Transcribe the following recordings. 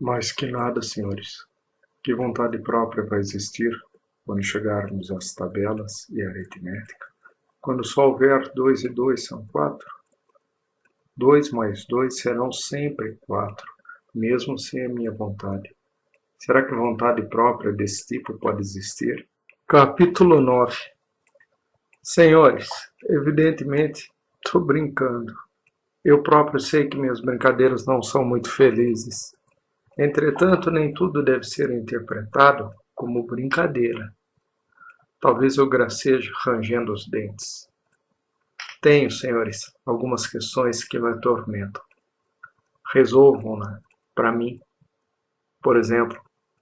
Mais que nada, senhores, que vontade própria vai existir quando chegarmos às tabelas e à aritmética? Quando só houver 2 e 2 são 4, 2 mais 2 serão sempre 4, mesmo sem a minha vontade. Será que vontade própria desse tipo pode existir? Capítulo 9. Senhores, evidentemente, estou brincando. Eu próprio sei que minhas brincadeiras não são muito felizes. Entretanto, nem tudo deve ser interpretado como brincadeira. Talvez eu graceje rangendo os dentes. Tenho, senhores, algumas questões que me atormentam. Resolvam-na para mim. Por exemplo,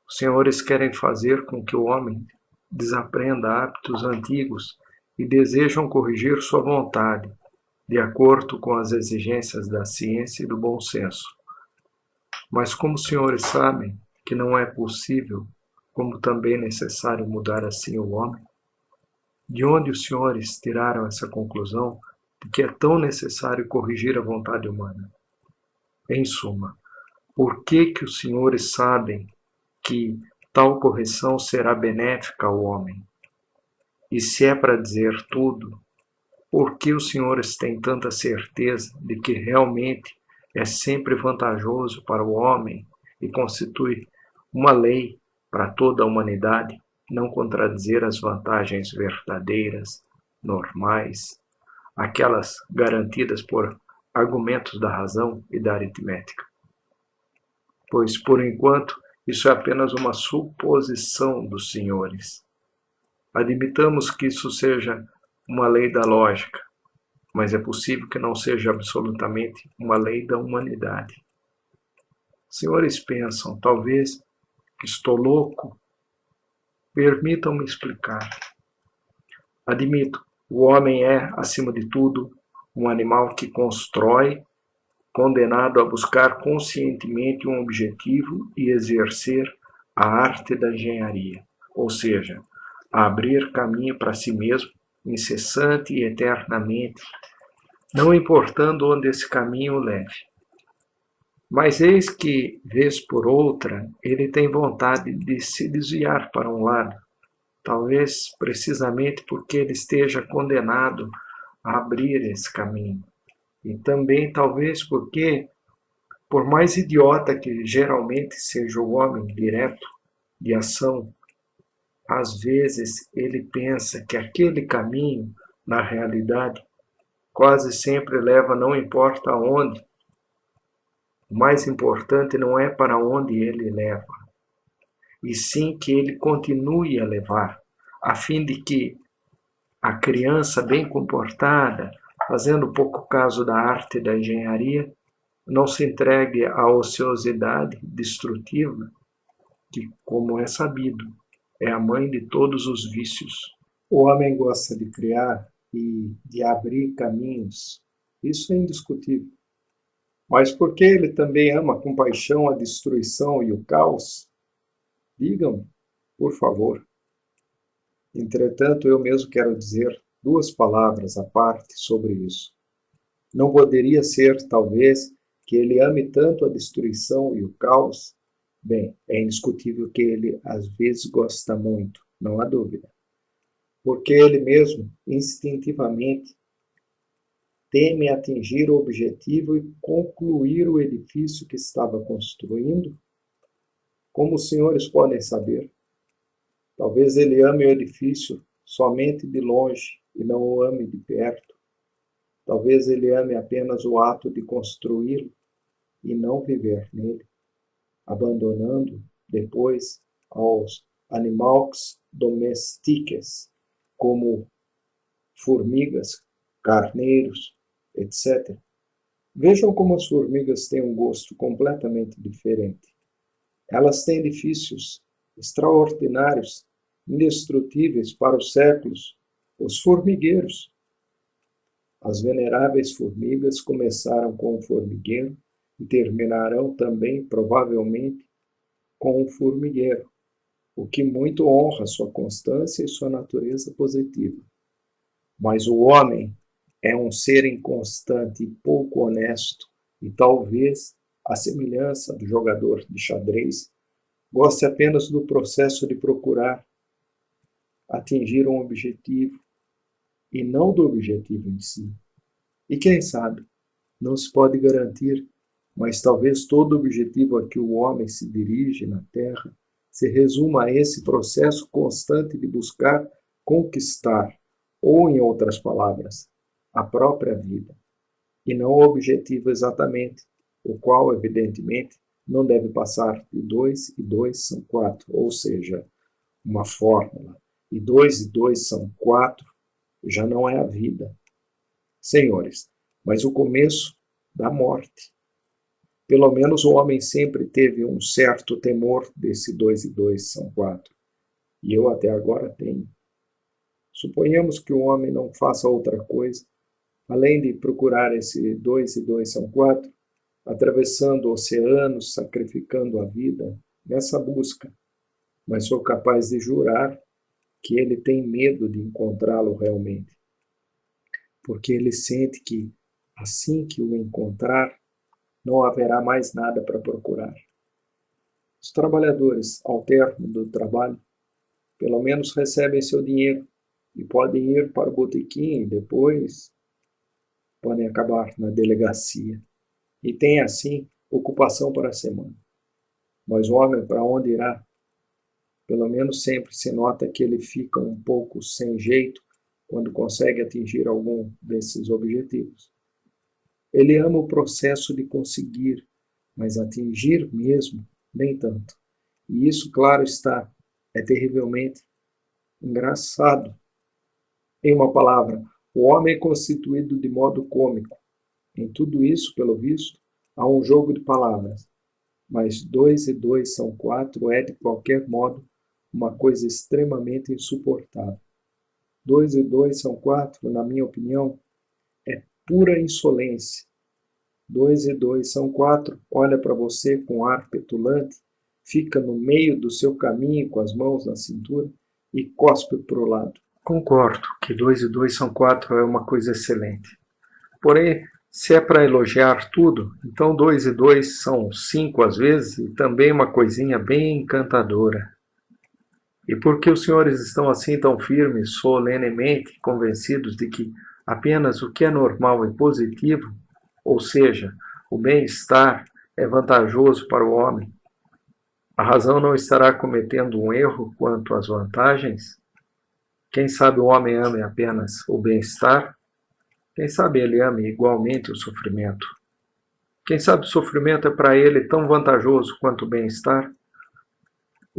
os senhores querem fazer com que o homem desaprenda hábitos antigos e desejam corrigir sua vontade, de acordo com as exigências da ciência e do bom senso. Mas como os senhores sabem que não é possível, como também é necessário mudar assim o homem, de onde os senhores tiraram essa conclusão de que é tão necessário corrigir a vontade humana? Em suma, por que os senhores sabem que tal correção será benéfica ao homem? E se é para dizer tudo, por que os senhores têm tanta certeza de que realmente é sempre vantajoso para o homem e constitui uma lei para toda a humanidade não contradizer as vantagens verdadeiras, normais, aquelas garantidas por argumentos da razão e da aritmética? Pois, por enquanto, isso é apenas uma suposição dos senhores. Admitamos que isso seja uma lei da lógica, mas é possível que não seja absolutamente uma lei da humanidade. Os senhores pensam, talvez, que estou louco? Permitam-me explicar. Admito, o homem é, acima de tudo, um animal que constrói, condenado a buscar conscientemente um objetivo e exercer a arte da engenharia, ou seja, a abrir caminho para si mesmo, incessante e eternamente, não importando onde esse caminho o leve. Mas eis que, vez por outra, ele tem vontade de se desviar para um lado, talvez precisamente porque ele esteja condenado a abrir esse caminho. E também talvez porque, por mais idiota que geralmente seja o homem direto de ação, às vezes ele pensa que aquele caminho, na realidade, quase sempre leva não importa aonde. O mais importante não é para onde ele leva, e sim que ele continue a levar, a fim de que a criança bem comportada, fazendo pouco caso da arte da engenharia, não se entregue à ociosidade destrutiva, que, como é sabido, é a mãe de todos os vícios. O homem gosta de criar e de abrir caminhos, isso é indiscutível. Mas por que ele também ama com paixão a destruição e o caos? Digam, por favor. Entretanto, eu mesmo quero dizer duas palavras à parte sobre isso. Não poderia ser, talvez, que ele ame tanto a destruição e o caos? Bem, é indiscutível que ele às vezes gosta muito, não há dúvida. Porque ele mesmo, instintivamente, teme atingir o objetivo e concluir o edifício que estava construindo? Como os senhores podem saber? Talvez ele ame o edifício somente de longe e não o ame de perto. Talvez ele ame apenas o ato de construí-lo e não viver nele, abandonando depois aos animaux domestiques, como formigas, carneiros, etc. Vejam como as formigas têm um gosto completamente diferente. Elas têm edifícios extraordinários, indestrutíveis para os séculos, os formigueiros. As veneráveis formigas começaram com o formigueiro e terminarão também, provavelmente, com o formigueiro, o que muito honra sua constância e sua natureza positiva. Mas o homem é um ser inconstante e pouco honesto, e talvez, à semelhança do jogador de xadrez, goste apenas do processo de procurar atingir um objetivo e não do objetivo em si. E quem sabe, não se pode garantir, mas talvez todo objetivo a que o homem se dirige na Terra se resuma a esse processo constante de buscar conquistar, ou em outras palavras, a própria vida, e não o objetivo exatamente, o qual, evidentemente, não deve passar de 2 e 2 são 4, ou seja, uma fórmula, e 2 e 2 são 4, já não é a vida, senhores, mas o começo da morte. Pelo menos o homem sempre teve um certo temor desse 2 e 2 são 4, e eu até agora tenho. Suponhamos que o homem não faça outra coisa, além de procurar esse 2 e 2 são 4, atravessando oceanos, sacrificando a vida nessa busca, mas sou capaz de jurar que ele tem medo de encontrá-lo realmente, porque ele sente que, assim que o encontrar, não haverá mais nada para procurar. Os trabalhadores, ao término do trabalho, pelo menos recebem seu dinheiro e podem ir para o botequim e depois podem acabar na delegacia. E tem, assim, ocupação para a semana. Mas o homem, para onde irá? Pelo menos sempre se nota que ele fica um pouco sem jeito quando consegue atingir algum desses objetivos. Ele ama o processo de conseguir, mas atingir mesmo, nem tanto. E isso, claro está, é terrivelmente engraçado. Em uma palavra, o homem é constituído de modo cômico. Em tudo isso, pelo visto, há um jogo de palavras. Mas 2 e 2 são 4 é, de qualquer modo, uma coisa extremamente insuportável. 2 e 2 são 4, na minha opinião, é pura insolência. 2 e 2 são 4, olha para você com ar petulante, fica no meio do seu caminho com as mãos na cintura e cospe para o lado. Concordo que 2 e 2 são 4 é uma coisa excelente. Porém, se é para elogiar tudo, então 2 e 2 são 5 às vezes e também uma coisinha bem encantadora. E por que os senhores estão assim tão firmes, solenemente convencidos de que apenas o que é normal e positivo, ou seja, o bem-estar, é vantajoso para o homem? A razão não estará cometendo um erro quanto às vantagens? Quem sabe o homem ame apenas o bem-estar? Quem sabe ele ame igualmente o sofrimento? Quem sabe o sofrimento é para ele tão vantajoso quanto o bem-estar?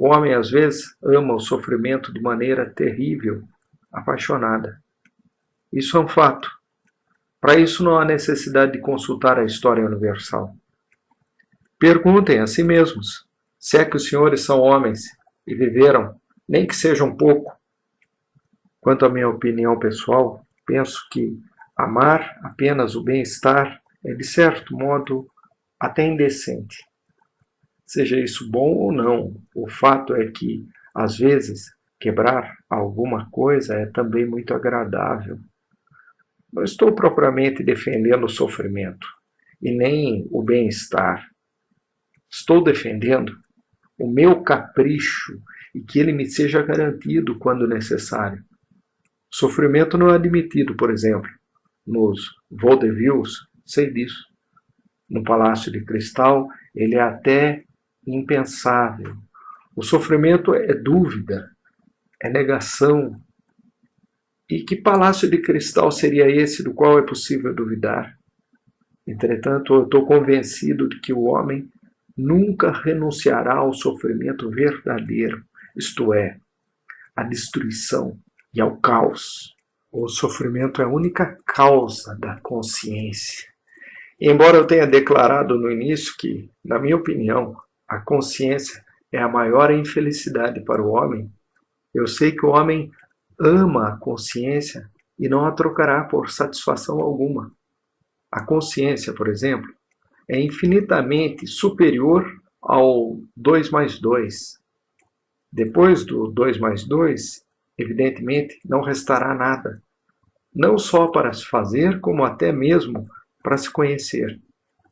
O homem às vezes ama o sofrimento de maneira terrível, apaixonada. Isso é um fato. Para isso não há necessidade de consultar a história universal. Perguntem a si mesmos, se é que os senhores são homens e viveram, nem que seja um pouco. Quanto à minha opinião pessoal, penso que amar apenas o bem-estar é, de certo modo, até indecente. Seja isso bom ou não, o fato é que, às vezes, quebrar alguma coisa é também muito agradável. Não estou propriamente defendendo o sofrimento, e nem o bem-estar. Estou defendendo o meu capricho e que ele me seja garantido quando necessário. O sofrimento não é admitido, por exemplo, nos vaudevilles, sei disso. No Palácio de Cristal, ele é até impensável. O sofrimento é dúvida, é negação. E que palácio de cristal seria esse do qual é possível duvidar? Entretanto, eu estou convencido de que o homem nunca renunciará ao sofrimento verdadeiro, isto é, à destruição e ao caos. O sofrimento é a única causa da consciência. E embora eu tenha declarado no início que, na minha opinião, a consciência é a maior infelicidade para o homem, eu sei que o homem ama a consciência e não a trocará por satisfação alguma. A consciência, por exemplo, é infinitamente superior ao 2 mais 2. Depois do 2 mais 2, evidentemente, não restará nada, não só para se fazer, como até mesmo para se conhecer.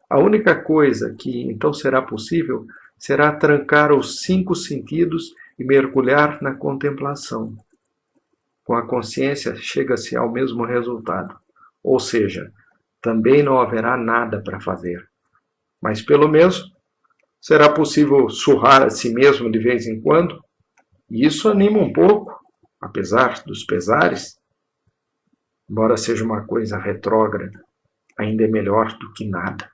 A única coisa que então será possível será trancar os 5 sentidos e mergulhar na contemplação. Com a consciência chega-se ao mesmo resultado, ou seja, também não haverá nada para fazer. Mas pelo menos será possível surrar a si mesmo de vez em quando, e isso anima um pouco, apesar dos pesares. Embora seja uma coisa retrógrada, ainda é melhor do que nada.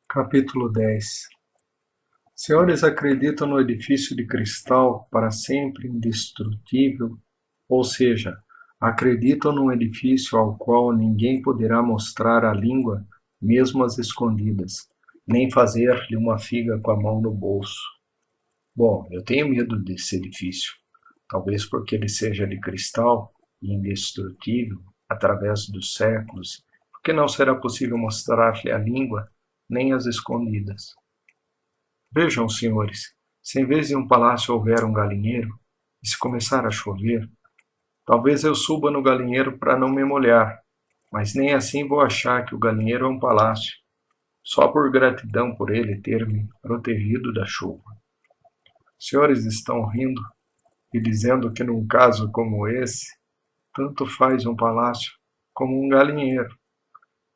Capítulo 10. Senhores acreditam no edifício de cristal para sempre indestrutível, ou seja, acreditam num edifício ao qual ninguém poderá mostrar a língua, mesmo às escondidas, nem fazer-lhe uma figa com a mão no bolso. Bom, eu tenho medo desse edifício, talvez porque ele seja de cristal e indestrutível através dos séculos, porque não será possível mostrar-lhe a língua, nem às escondidas. Vejam, senhores, se em vez de um palácio houver um galinheiro, e se começar a chover, talvez eu suba no galinheiro para não me molhar, mas nem assim vou achar que o galinheiro é um palácio, só por gratidão por ele ter me protegido da chuva. Os senhores estão rindo e dizendo que num caso como esse, tanto faz um palácio como um galinheiro.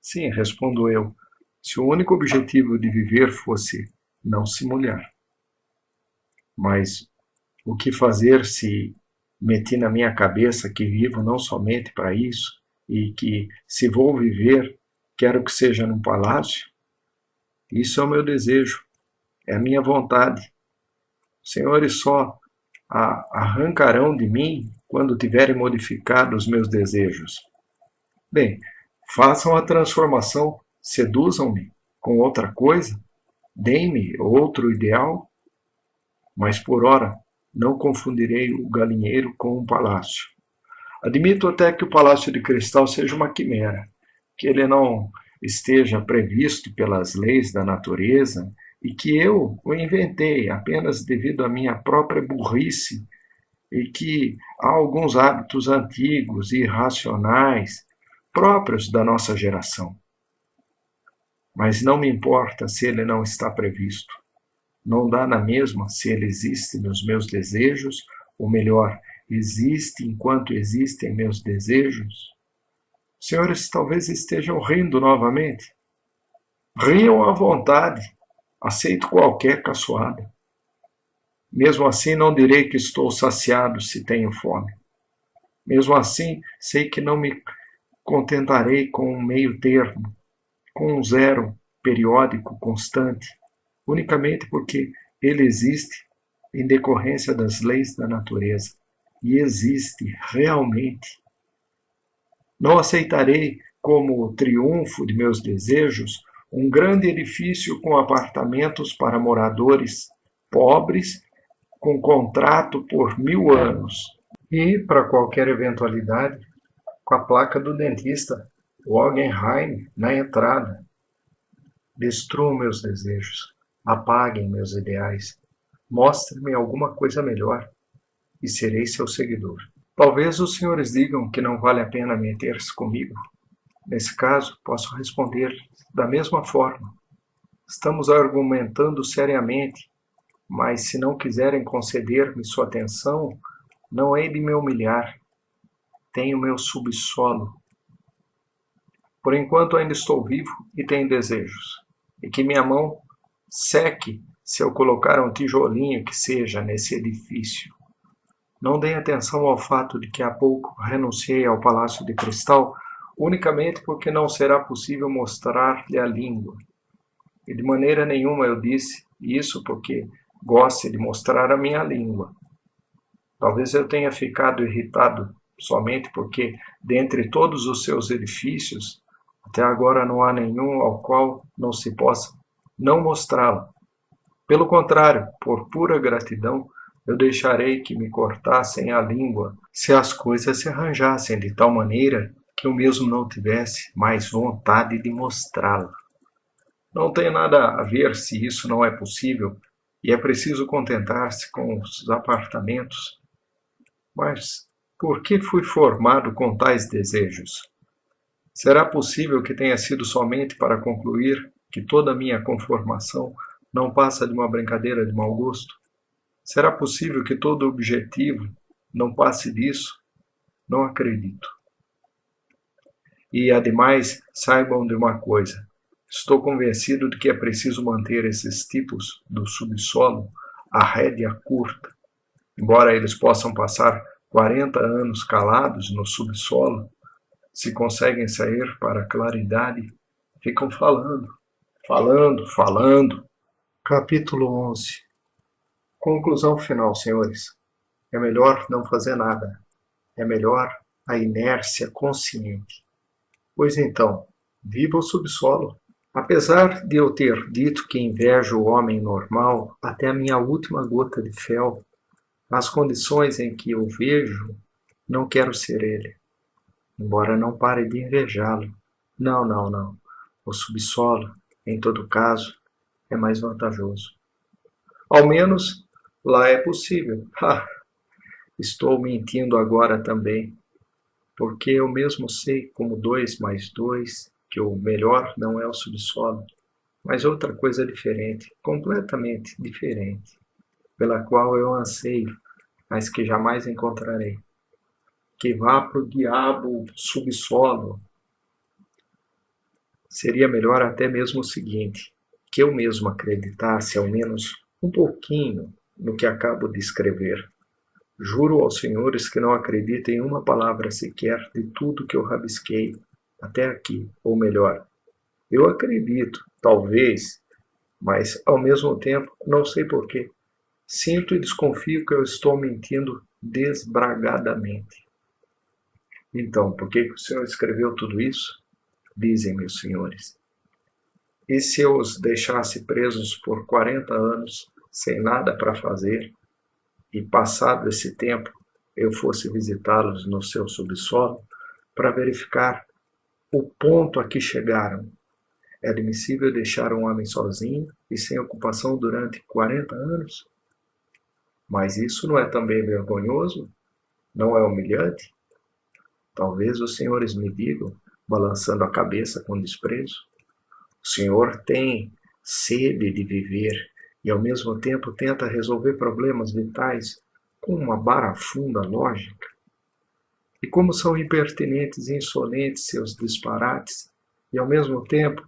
Sim, respondo eu, se o único objetivo de viver fosse não se molhar. Mas o que fazer se meti na minha cabeça que vivo não somente para isso e que, se vou viver, quero que seja num palácio? Isso é o meu desejo, é a minha vontade. Os senhores só arrancarão de mim quando tiverem modificado os meus desejos. Bem, façam a transformação, seduzam-me com outra coisa, deem-me outro ideal, mas por ora não confundirei o galinheiro com um palácio. Admito até que o palácio de cristal seja uma quimera, que ele não esteja previsto pelas leis da natureza e que eu o inventei apenas devido à minha própria burrice e que há alguns hábitos antigos e irracionais próprios da nossa geração. Mas não me importa se ele não está previsto. Não dá na mesma se ele existe nos meus desejos, ou melhor, existe enquanto existem meus desejos? Os senhores talvez estejam rindo novamente. Riam à vontade, aceito qualquer caçoada. Mesmo assim, não direi que estou saciado se tenho fome. Mesmo assim, sei que não me contentarei com um meio termo, com um zero periódico constante, unicamente porque ele existe em decorrência das leis da natureza, e existe realmente. Não aceitarei como triunfo de meus desejos um grande edifício com apartamentos para moradores pobres, com contrato por 1000 anos. E, para qualquer eventualidade, com a placa do dentista Wagenheim na entrada. Destruam meus desejos, apaguem meus ideais, mostrem-me alguma coisa melhor e serei seu seguidor. Talvez os senhores digam que não vale a pena meter-se comigo. Nesse caso, posso responder da mesma forma. Estamos argumentando seriamente, mas se não quiserem conceder-me sua atenção, não hei de me humilhar. Tenho meu subsolo. Por enquanto ainda estou vivo e tenho desejos. E que minha mão seque se eu colocar um tijolinho que seja nesse edifício. Não deem atenção ao fato de que há pouco renunciei ao Palácio de Cristal unicamente porque não será possível mostrar-lhe a língua. E de maneira nenhuma eu disse isso porque goste de mostrar a minha língua. Talvez eu tenha ficado irritado somente porque, dentre todos os seus edifícios, até agora não há nenhum ao qual não se possa não mostrá-la. Pelo contrário, por pura gratidão, eu deixarei que me cortassem a língua se as coisas se arranjassem de tal maneira que eu mesmo não tivesse mais vontade de mostrá-la. Não tem nada a ver se isso não é possível e é preciso contentar-se com os apartamentos. Mas por que fui formado com tais desejos? Será possível que tenha sido somente para concluir que toda a minha conformação não passa de uma brincadeira de mau gosto? Será possível que todo objetivo não passe disso? Não acredito. E, ademais, saibam de uma coisa. Estou convencido de que é preciso manter esses tipos do subsolo a rédea curta. Embora eles possam passar 40 anos calados no subsolo, se conseguem sair para a claridade, ficam falando, falando, falando. Capítulo 11. Conclusão final, senhores. É melhor não fazer nada. É melhor a inércia consciente. Pois então, viva o subsolo. Apesar de eu ter dito que invejo o homem normal até a minha última gota de fel, nas condições em que o vejo, não quero ser ele. Embora não pare de invejá-lo. Não, não, não. O subsolo, em todo caso, é mais vantajoso. Ao menos lá é possível. Estou mentindo agora também, porque eu mesmo sei, como 2 mais 2, que o melhor não é o subsolo, mas outra coisa diferente, completamente diferente, pela qual eu anseio, mas que jamais encontrarei. Que vá para o diabo subsolo. Seria melhor até mesmo o seguinte, que eu mesmo acreditasse ao menos um pouquinho no que acabo de escrever. Juro aos senhores que não acredito em uma palavra sequer de tudo que eu rabisquei até aqui, ou melhor, eu acredito, talvez, mas ao mesmo tempo não sei porquê. Sinto e desconfio que eu estou mentindo desbragadamente. Então, por que o senhor escreveu tudo isso? Dizem, meus senhores. E se eu os deixasse presos por 40 anos, sem nada para fazer, e passado esse tempo eu fosse visitá-los no seu subsolo, para verificar o ponto a que chegaram? É admissível deixar um homem sozinho e sem ocupação durante 40 anos? Mas isso não é também vergonhoso? Não é humilhante? Talvez os senhores me digam, balançando a cabeça com desprezo. O senhor tem sede de viver e ao mesmo tempo tenta resolver problemas vitais com uma barafunda lógica. E como são impertinentes e insolentes seus disparates, e ao mesmo tempo,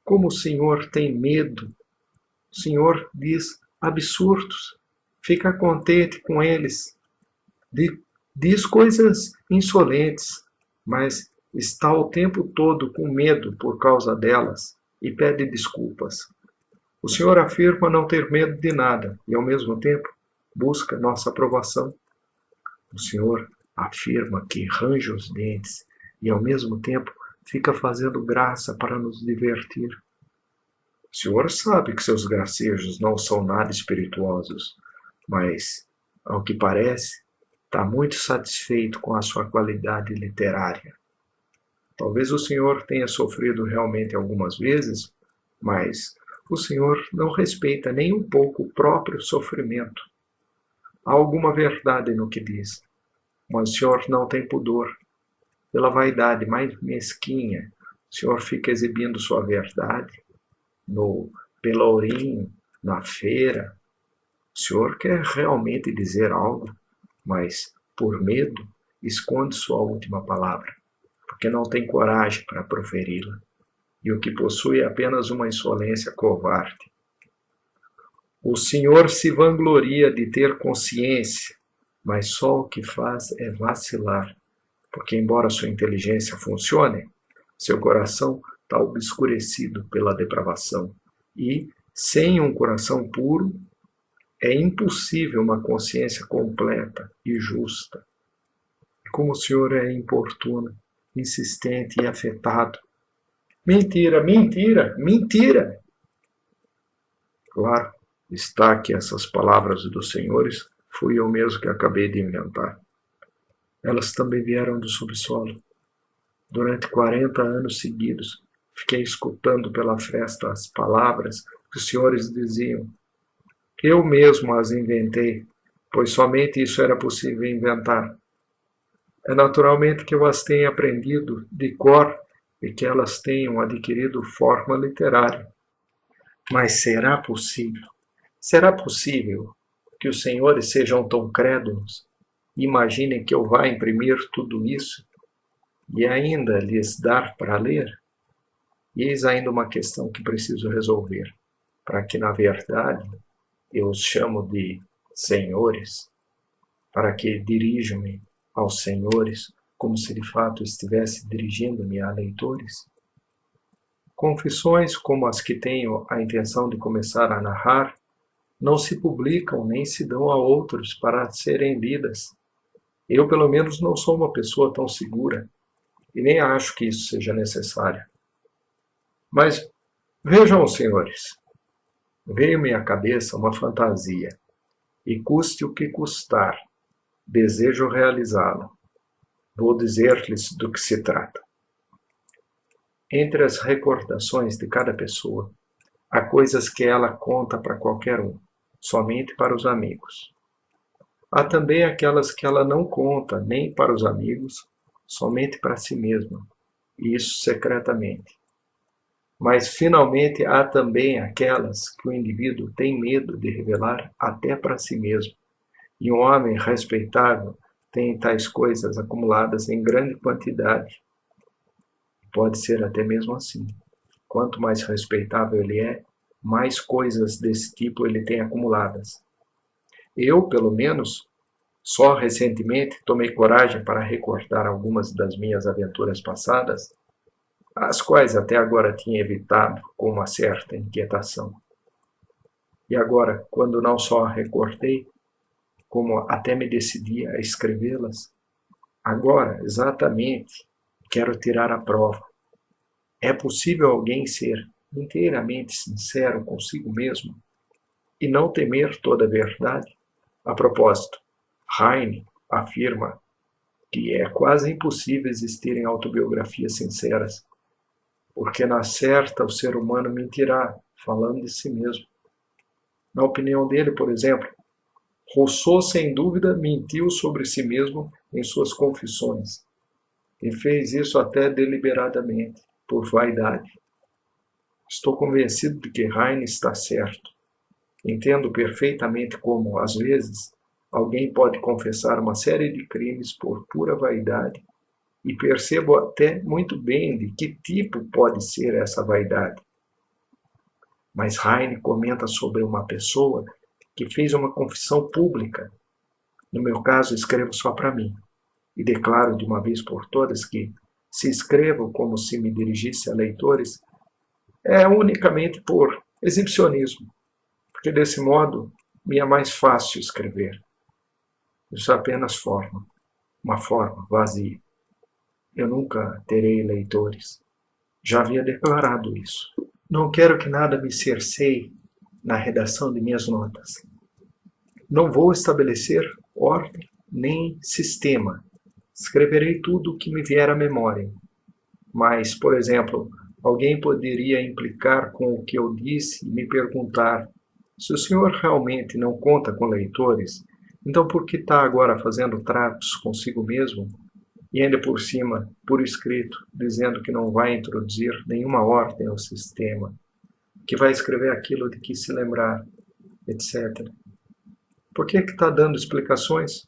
como o senhor tem medo. O senhor diz absurdos, fica contente com eles, diz coisas insolentes, mas está o tempo todo com medo por causa delas e pede desculpas. O senhor afirma não ter medo de nada e, ao mesmo tempo, busca nossa aprovação. O senhor afirma que range os dentes e, ao mesmo tempo, fica fazendo graça para nos divertir. O senhor sabe que seus gracejos não são nada espirituosos, mas, ao que parece, está muito satisfeito com a sua qualidade literária. Talvez o senhor tenha sofrido realmente algumas vezes, mas o senhor não respeita nem um pouco o próprio sofrimento. Há alguma verdade no que diz, mas o senhor não tem pudor. Pela vaidade mais mesquinha, o senhor fica exibindo sua verdade no pelourinho, na feira. O senhor quer realmente dizer algo, mas, por medo, esconde sua última palavra, porque não tem coragem para proferi-la, e o que possui é apenas uma insolência covarde. O senhor se vangloria de ter consciência, mas só o que faz é vacilar, porque, embora sua inteligência funcione, seu coração está obscurecido pela depravação, e, sem um coração puro, é impossível uma consciência completa e justa. Como o senhor é importuno, insistente e afetado. Mentira, mentira, mentira! Claro, está que essas palavras dos senhores fui eu mesmo que acabei de inventar. Elas também vieram do subsolo. Durante 40 anos seguidos, fiquei escutando pela fresta as palavras que os senhores diziam. Eu mesmo as inventei, pois somente isso era possível inventar. É naturalmente que eu as tenha aprendido de cor e que elas tenham adquirido forma literária. Mas será possível? Será possível que os senhores sejam tão crédulos e imaginem que eu vá imprimir tudo isso e ainda lhes dar para ler? E eis ainda uma questão que preciso resolver, para que, na verdade, eu os chamo de senhores, para que dirijam-me aos senhores como se de fato estivesse dirigindo-me a leitores? Confissões como as que tenho a intenção de começar a narrar não se publicam nem se dão a outros para serem lidas. Eu, pelo menos, não sou uma pessoa tão segura e nem acho que isso seja necessário. Mas vejam, senhores, veio-me à cabeça uma fantasia, e custe o que custar, desejo realizá-la. Vou dizer-lhes do que se trata. Entre as recordações de cada pessoa, há coisas que ela conta para qualquer um, somente para os amigos. Há também aquelas que ela não conta nem para os amigos, somente para si mesma, e isso secretamente. Mas, finalmente, há também aquelas que o indivíduo tem medo de revelar até para si mesmo, e um homem respeitável tem tais coisas acumuladas em grande quantidade. Pode ser até mesmo assim. Quanto mais respeitável ele é, mais coisas desse tipo ele tem acumuladas. Eu, pelo menos, só recentemente tomei coragem para recordar algumas das minhas aventuras passadas, as quais até agora tinha evitado com uma certa inquietação. E agora, quando não só recordei, como até me decidi a escrevê-las, agora, exatamente, quero tirar a prova. É possível alguém ser inteiramente sincero consigo mesmo e não temer toda a verdade? A propósito, Heine afirma que é quase impossível existirem autobiografias sinceras, porque na certa o ser humano mentirá, falando de si mesmo. Na opinião dele, por exemplo, Rousseau, sem dúvida, mentiu sobre si mesmo em suas confissões, e fez isso até deliberadamente, por vaidade. Estou convencido de que Heine está certo. Entendo perfeitamente como, às vezes, alguém pode confessar uma série de crimes por pura vaidade, e percebo até muito bem de que tipo pode ser essa vaidade. Mas Heine comenta sobre uma pessoa que fez uma confissão pública. No meu caso, escrevo só para mim, e declaro de uma vez por todas que, se escrevo como se me dirigisse a leitores, é unicamente por exibicionismo, porque desse modo me é mais fácil escrever. Isso é apenas forma, uma forma vazia. Eu nunca terei leitores. Já havia declarado isso. Não quero que nada me cerceie na redação de minhas notas. Não vou estabelecer ordem nem sistema. Escreverei tudo o que me vier à memória. Mas, por exemplo, alguém poderia implicar com o que eu disse e me perguntar: se o senhor realmente não conta com leitores, então por que está agora fazendo tratos consigo mesmo? E ainda por cima, por escrito, dizendo que não vai introduzir nenhuma ordem ao sistema, que vai escrever aquilo de que se lembrar, etc. Por que está dando explicações?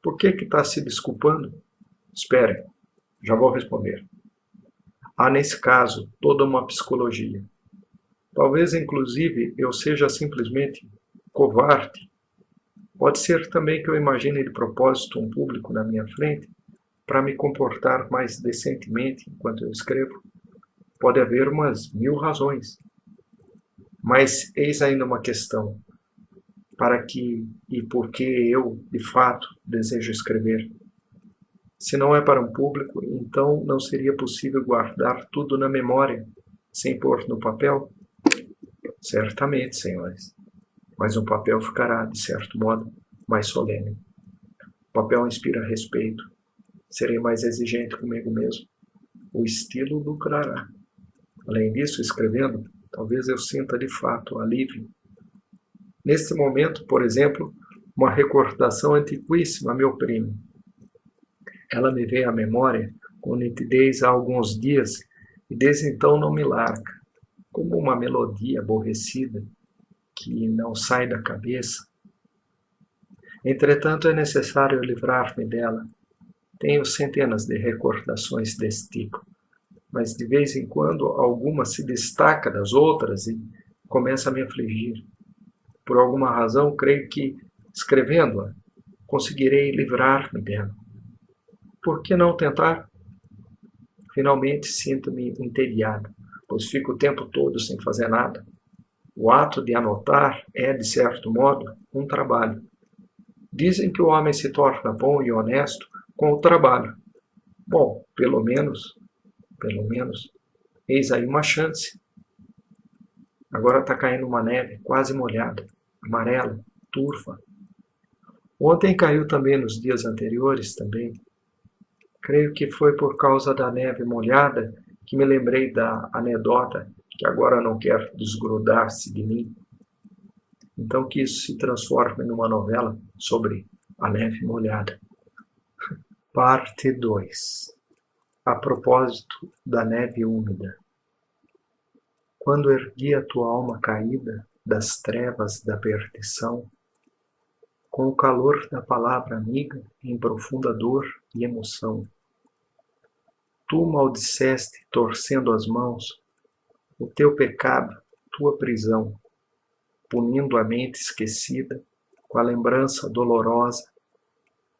Por que está se desculpando? Espere, já vou responder. Há nesse caso toda uma psicologia. Talvez, inclusive, eu seja simplesmente covarde. Pode ser também que eu imagine de propósito um público na minha frente para me comportar mais decentemente enquanto eu escrevo. Pode haver umas 1000 razões. Mas eis ainda uma questão. Para que e por que eu, de fato, desejo escrever? Se não é para um público, então não seria possível guardar tudo na memória, sem pôr no papel? Certamente, senhores. Mas o papel ficará, de certo modo, mais solene. O papel inspira respeito. Serei mais exigente comigo mesmo. O estilo lucrará. Além disso, escrevendo, talvez eu sinta de fato alívio. Neste momento, por exemplo, uma recordação antiquíssima me oprime. Ela me veio à memória com nitidez há alguns dias e desde então não me larga. como uma melodia aborrecida que não sai da cabeça. Entretanto, é necessário livrar-me dela. Tenho centenas de recordações desse tipo, mas de vez em quando alguma se destaca das outras e começa a me afligir. Por alguma razão, creio que, escrevendo-a, conseguirei livrar-me dela. Por que não tentar? Finalmente sinto-me entediado, pois fico o tempo todo sem fazer nada. O ato de anotar é, de certo modo, um trabalho. Dizem que o homem se torna bom e honesto com o trabalho. Bom, pelo menos, eis aí uma chance. Agora está caindo uma neve quase molhada, amarela, turva. Ontem caiu também nos dias anteriores também. Creio que foi por causa da neve molhada que me lembrei da anedota que agora não quer desgrudar-se de mim. Então que isso se transforme numa novela sobre a neve molhada. Parte 2. A propósito da neve úmida. Quando ergui a tua alma caída das trevas da perdição, com o calor da palavra amiga em profunda dor e emoção, tu maldisseste, torcendo as mãos, o teu pecado, tua prisão, punindo a mente esquecida com a lembrança dolorosa.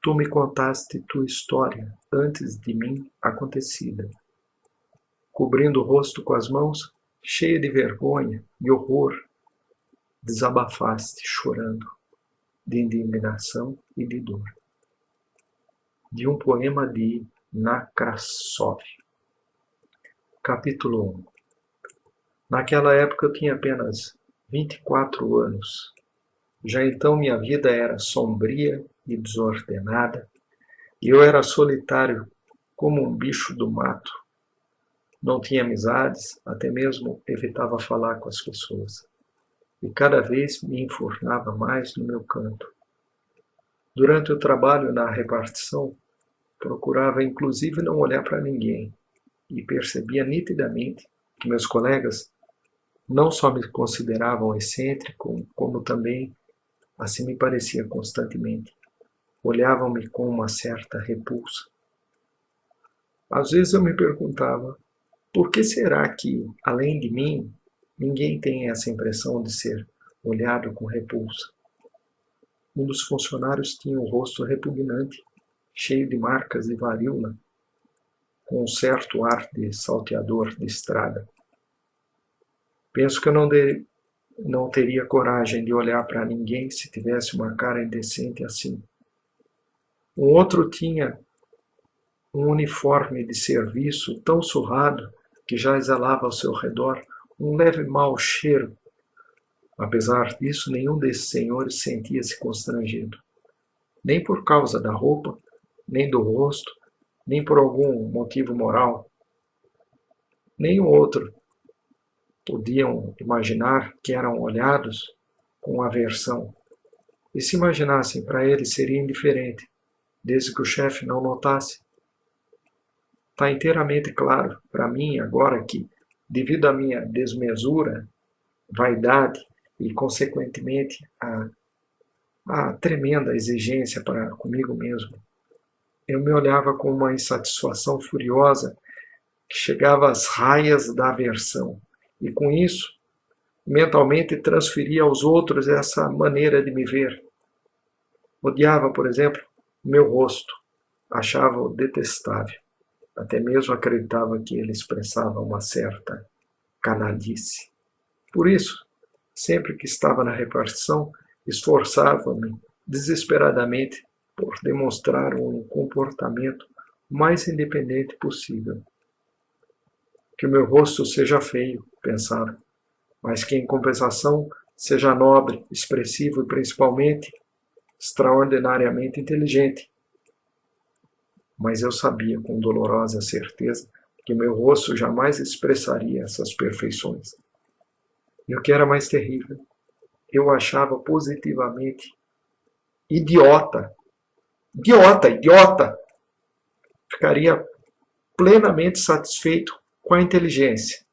Tu me contaste tua história antes de mim acontecida. Cobrindo o rosto com as mãos, cheia de vergonha e horror, desabafaste chorando, de indignação e de dor. De um poema de Nekrasov. Capítulo 1. Naquela época eu tinha apenas 24 anos. Já então minha vida era sombria e desordenada, e eu era solitário como um bicho do mato. Não tinha amizades, até mesmo evitava falar com as pessoas. E cada vez me enfurnava mais no meu canto. Durante o trabalho na repartição, procurava inclusive não olhar para ninguém, e percebia nitidamente que meus colegas não só me consideravam excêntrico, como também, assim me parecia constantemente, olhavam-me com uma certa repulsa. Às vezes eu me perguntava, por que será que, além de mim, ninguém tem essa impressão de ser olhado com repulsa? Um dos funcionários tinha o rosto repugnante, cheio de marcas de varíola, com um certo ar de salteador de estrada. Penso que eu não teria coragem de olhar para ninguém se tivesse uma cara indecente assim. Um outro tinha um uniforme de serviço tão surrado que já exalava ao seu redor um leve mau cheiro. Apesar disso, nenhum desses senhores sentia-se constrangido, nem por causa da roupa, nem do rosto, nem por algum motivo moral. Nenhum outro podiam imaginar que eram olhados com aversão. E se imaginassem, para eles seria indiferente, desde que o chefe não notasse. Está inteiramente claro para mim agora que, devido à minha desmesura, vaidade e, consequentemente, a tremenda exigência para comigo mesmo, eu me olhava com uma insatisfação furiosa que chegava às raias da aversão. E com isso, mentalmente transferia aos outros essa maneira de me ver. Odiava, por exemplo, meu rosto. Achava-o detestável. Até mesmo acreditava que ele expressava uma certa canalice. Por isso, sempre que estava na repartição, esforçava-me desesperadamente por demonstrar um comportamento mais independente possível. Que o meu rosto seja feio, pensava, mas que em compensação seja nobre, expressivo e principalmente extraordinariamente inteligente. Mas eu sabia com dolorosa certeza que meu rosto jamais expressaria essas perfeições. E o que era mais terrível, eu achava positivamente idiota. Idiota! Ficaria plenamente satisfeito com a inteligência.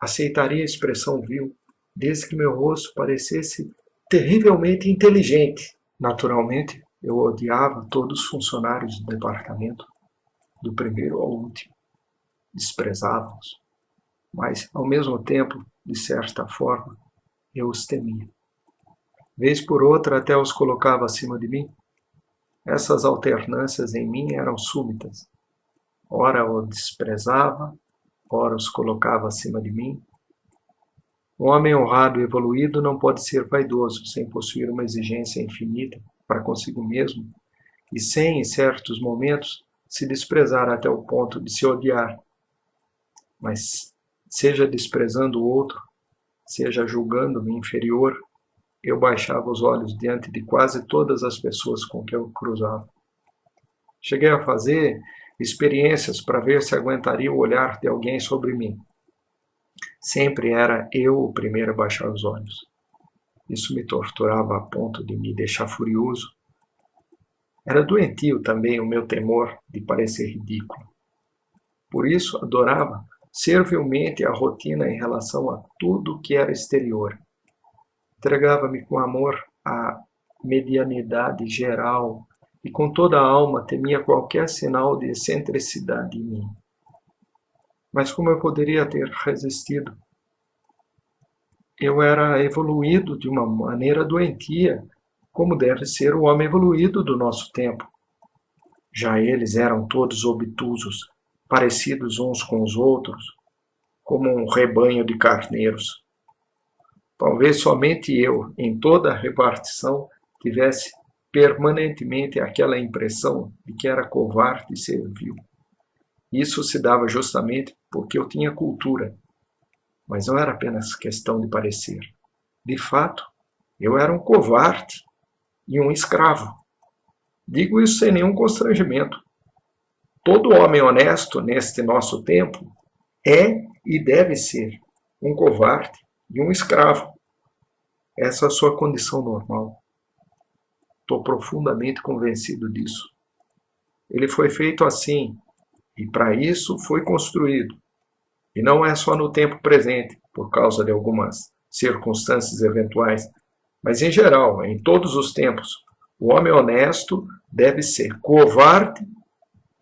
Aceitaria a expressão vil, desde que meu rosto parecesse terrivelmente inteligente. Naturalmente, eu odiava todos os funcionários do departamento, do primeiro ao último. Desprezava-os, mas, ao mesmo tempo, de certa forma, eu os temia. Vez por outra até os colocava acima de mim. Essas alternâncias em mim eram súbitas. Ora o desprezava, ora os colocava acima de mim. Um homem honrado e evoluído não pode ser vaidoso sem possuir uma exigência infinita para consigo mesmo e sem, em certos momentos, se desprezar até o ponto de se odiar. Mas, seja desprezando o outro, seja julgando-me inferior, eu baixava os olhos diante de quase todas as pessoas com que eu cruzava. Cheguei a fazer experiências para ver se aguentaria o olhar de alguém sobre mim. Sempre era eu o primeiro a baixar os olhos. Isso me torturava a ponto de me deixar furioso. Era doentio também o meu temor de parecer ridículo. Por isso, adorava servilmente a rotina em relação a tudo que era exterior. Entregava-me com amor à medianidade geral e com toda a alma temia qualquer sinal de excentricidade em mim. Mas como eu poderia ter resistido? Eu era evoluído de uma maneira doentia, como deve ser o homem evoluído do nosso tempo. Já eles eram todos obtusos, parecidos uns com os outros, como um rebanho de carneiros. Talvez somente eu, em toda a repartição, tivesse permanentemente aquela impressão de que era covarde e servil. Isso se dava justamente porque eu tinha cultura, mas não era apenas questão de parecer. De fato, eu era um covarde e um escravo. Digo isso sem nenhum constrangimento. Todo homem honesto neste nosso tempo é e deve ser um covarde e um escravo. Essa é a sua condição normal. Estou profundamente convencido disso. Ele foi feito assim, e para isso foi construído. E não é só no tempo presente, por causa de algumas circunstâncias eventuais, mas em geral, em todos os tempos, o homem honesto deve ser covarde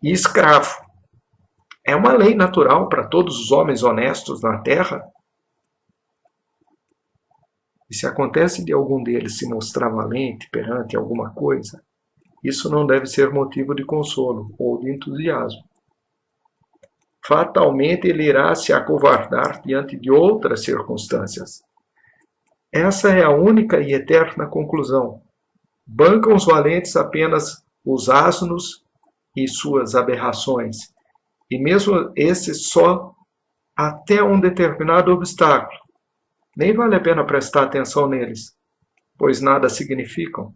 e escravo. É uma lei natural para todos os homens honestos na Terra. E se acontece de algum deles se mostrar valente perante alguma coisa, isso não deve ser motivo de consolo ou de entusiasmo. Fatalmente ele irá se acovardar diante de outras circunstâncias. Essa é a única e eterna conclusão. Bancam os valentes apenas os asnos e suas aberrações, e mesmo esses só até um determinado obstáculo. Nem vale a pena prestar atenção neles, pois nada significam.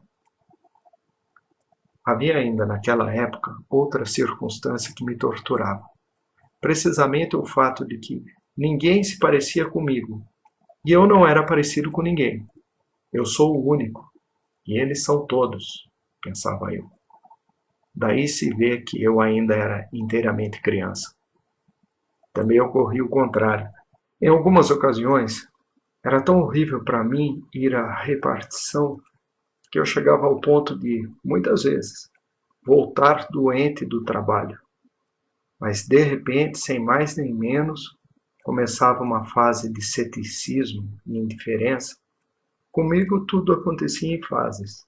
Havia ainda naquela época outra circunstância que me torturava. Precisamente o fato de que ninguém se parecia comigo, e eu não era parecido com ninguém. Eu sou o único, e eles são todos, pensava eu. Daí se vê que eu ainda era inteiramente criança. Também ocorria o contrário. Em algumas ocasiões, era tão horrível para mim ir à repartição que eu chegava ao ponto de, muitas vezes, voltar doente do trabalho. Mas, de repente, sem mais nem menos, começava uma fase de ceticismo e indiferença. Comigo tudo acontecia em fases.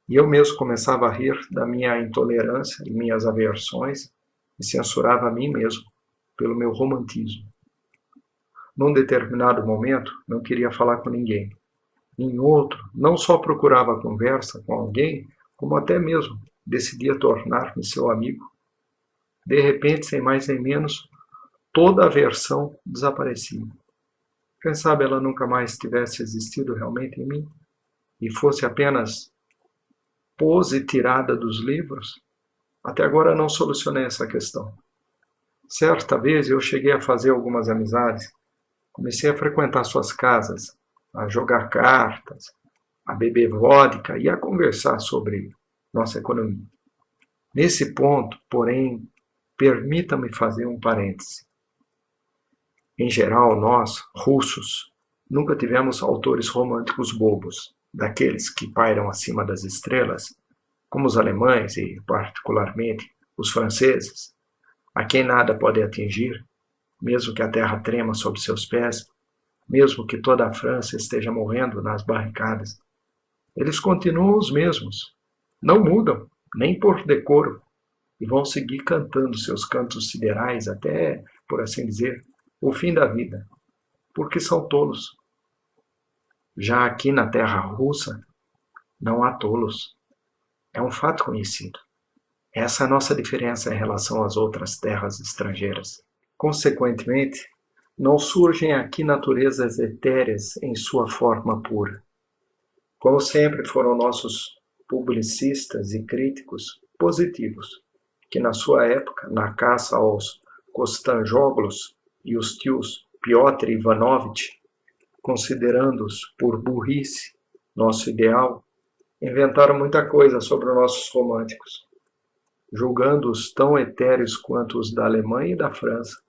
E eu mesmo começava a rir da minha intolerância e minhas aversões e censurava a mim mesmo pelo meu romantismo. Num determinado momento, não queria falar com ninguém. Em outro, não só procurava conversa com alguém, como até mesmo decidia tornar-me seu amigo. De repente, sem mais nem menos, toda a aversão desaparecia. Quem sabe ela nunca mais tivesse existido realmente em mim e fosse apenas pose tirada dos livros? Até agora não solucionei essa questão. Certa vez eu cheguei a fazer algumas amizades. Comecei a frequentar suas casas, a jogar cartas, a beber vodka e a conversar sobre nossa economia. Nesse ponto, porém, permita-me fazer um parêntese. Em geral, nós, russos, nunca tivemos autores românticos bobos, daqueles que pairam acima das estrelas, como os alemães e, particularmente, os franceses, a quem nada pode atingir, mesmo que a terra trema sob seus pés, mesmo que toda a França esteja morrendo nas barricadas. Eles continuam os mesmos, não mudam, nem por decoro, e vão seguir cantando seus cantos siderais até, por assim dizer, o fim da vida, porque são tolos. Já aqui na terra russa, não há tolos. É um fato conhecido. Essa é a nossa diferença em relação às outras terras estrangeiras. Consequentemente, não surgem aqui naturezas etéreas em sua forma pura. Como sempre foram nossos publicistas e críticos positivos, que na sua época, na caça aos Costanjoglos e os tios Piotr Ivanovitch, considerando-os por burrice nosso ideal, inventaram muita coisa sobre os nossos românticos, julgando-os tão etéreos quanto os da Alemanha e da França.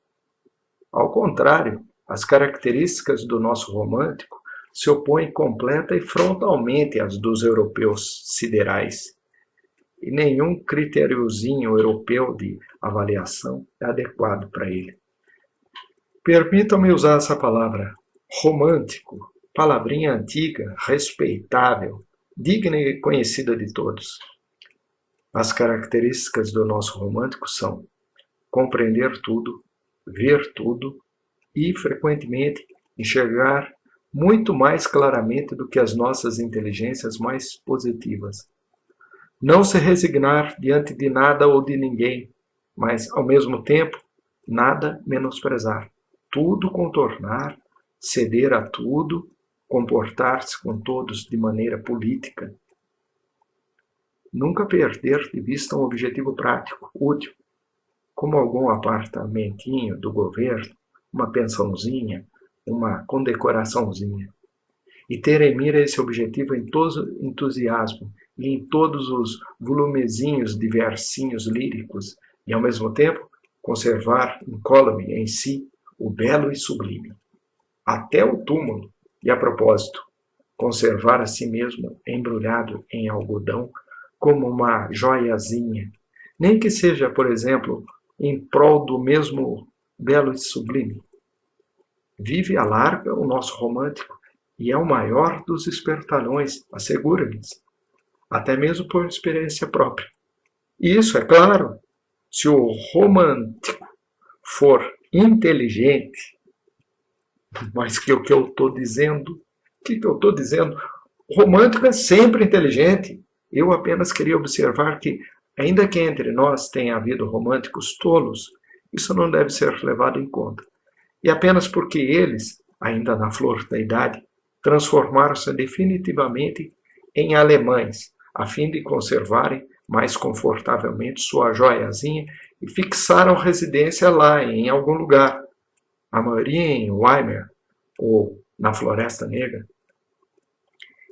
Ao contrário, as características do nosso romântico se opõem completa e frontalmente às dos europeus siderais, e nenhum critériozinho europeu de avaliação é adequado para ele. Permitam-me usar essa palavra, romântico, palavrinha antiga, respeitável, digna e conhecida de todos. As características do nosso romântico são compreender tudo, ver tudo e, frequentemente, enxergar muito mais claramente do que as nossas inteligências mais positivas. Não se resignar diante de nada ou de ninguém, mas, ao mesmo tempo, nada menosprezar. Tudo contornar, ceder a tudo, comportar-se com todos de maneira política. Nunca perder de vista um objetivo prático, útil, como algum apartamentinho do governo, uma pensãozinha, uma condecoraçãozinha. E ter em mira esse objetivo em todo entusiasmo e em todos os volumezinhos de versinhos líricos, e ao mesmo tempo conservar incólume em si o belo e sublime, até o túmulo, e a propósito, conservar a si mesmo embrulhado em algodão como uma joiazinha, nem que seja, por exemplo, em prol do mesmo belo e sublime. Vive à larga o nosso romântico, e é o maior dos espertalhões, assegura-lhes, até mesmo por experiência própria. E isso, é claro, se o romântico for inteligente, mas que o que eu estou dizendo, o que eu estou dizendo? O romântico é sempre inteligente. Eu apenas queria observar que, ainda que entre nós tenha havido românticos tolos, isso não deve ser levado em conta. E apenas porque eles, ainda na flor da idade, transformaram-se definitivamente em alemães, a fim de conservarem mais confortavelmente sua joiazinha e fixaram residência lá, em algum lugar, a maioria em Weimar ou na Floresta Negra.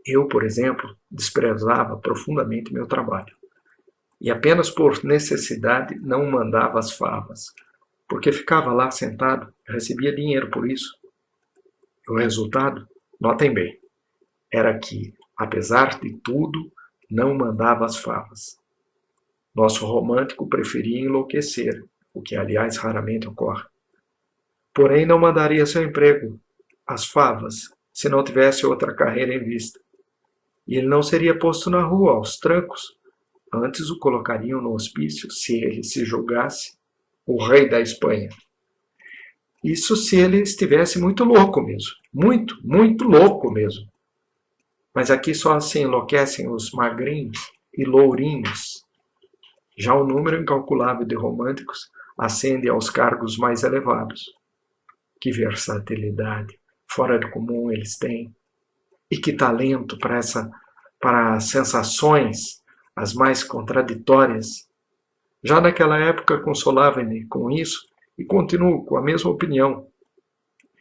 Eu, por exemplo, desprezava profundamente meu trabalho e apenas por necessidade não mandava as favas, porque ficava lá sentado e recebia dinheiro por isso. E o resultado, notem bem, era que, apesar de tudo, não mandava as favas. Nosso romântico preferia enlouquecer, o que aliás raramente ocorre. Porém, não mandaria seu emprego, as favas, se não tivesse outra carreira em vista. E ele não seria posto na rua, aos trancos. Antes o colocariam no hospício, se ele se julgasse o rei da Espanha. Isso se ele estivesse muito louco mesmo. Muito, muito louco mesmo. Mas aqui só se enlouquecem os magrinhos e lourinhos. Já o número incalculável de românticos ascende aos cargos mais elevados. Que versatilidade, fora do comum eles têm. E que talento para sensações as mais contraditórias. Já naquela época consolava-me com isso e continuo com a mesma opinião.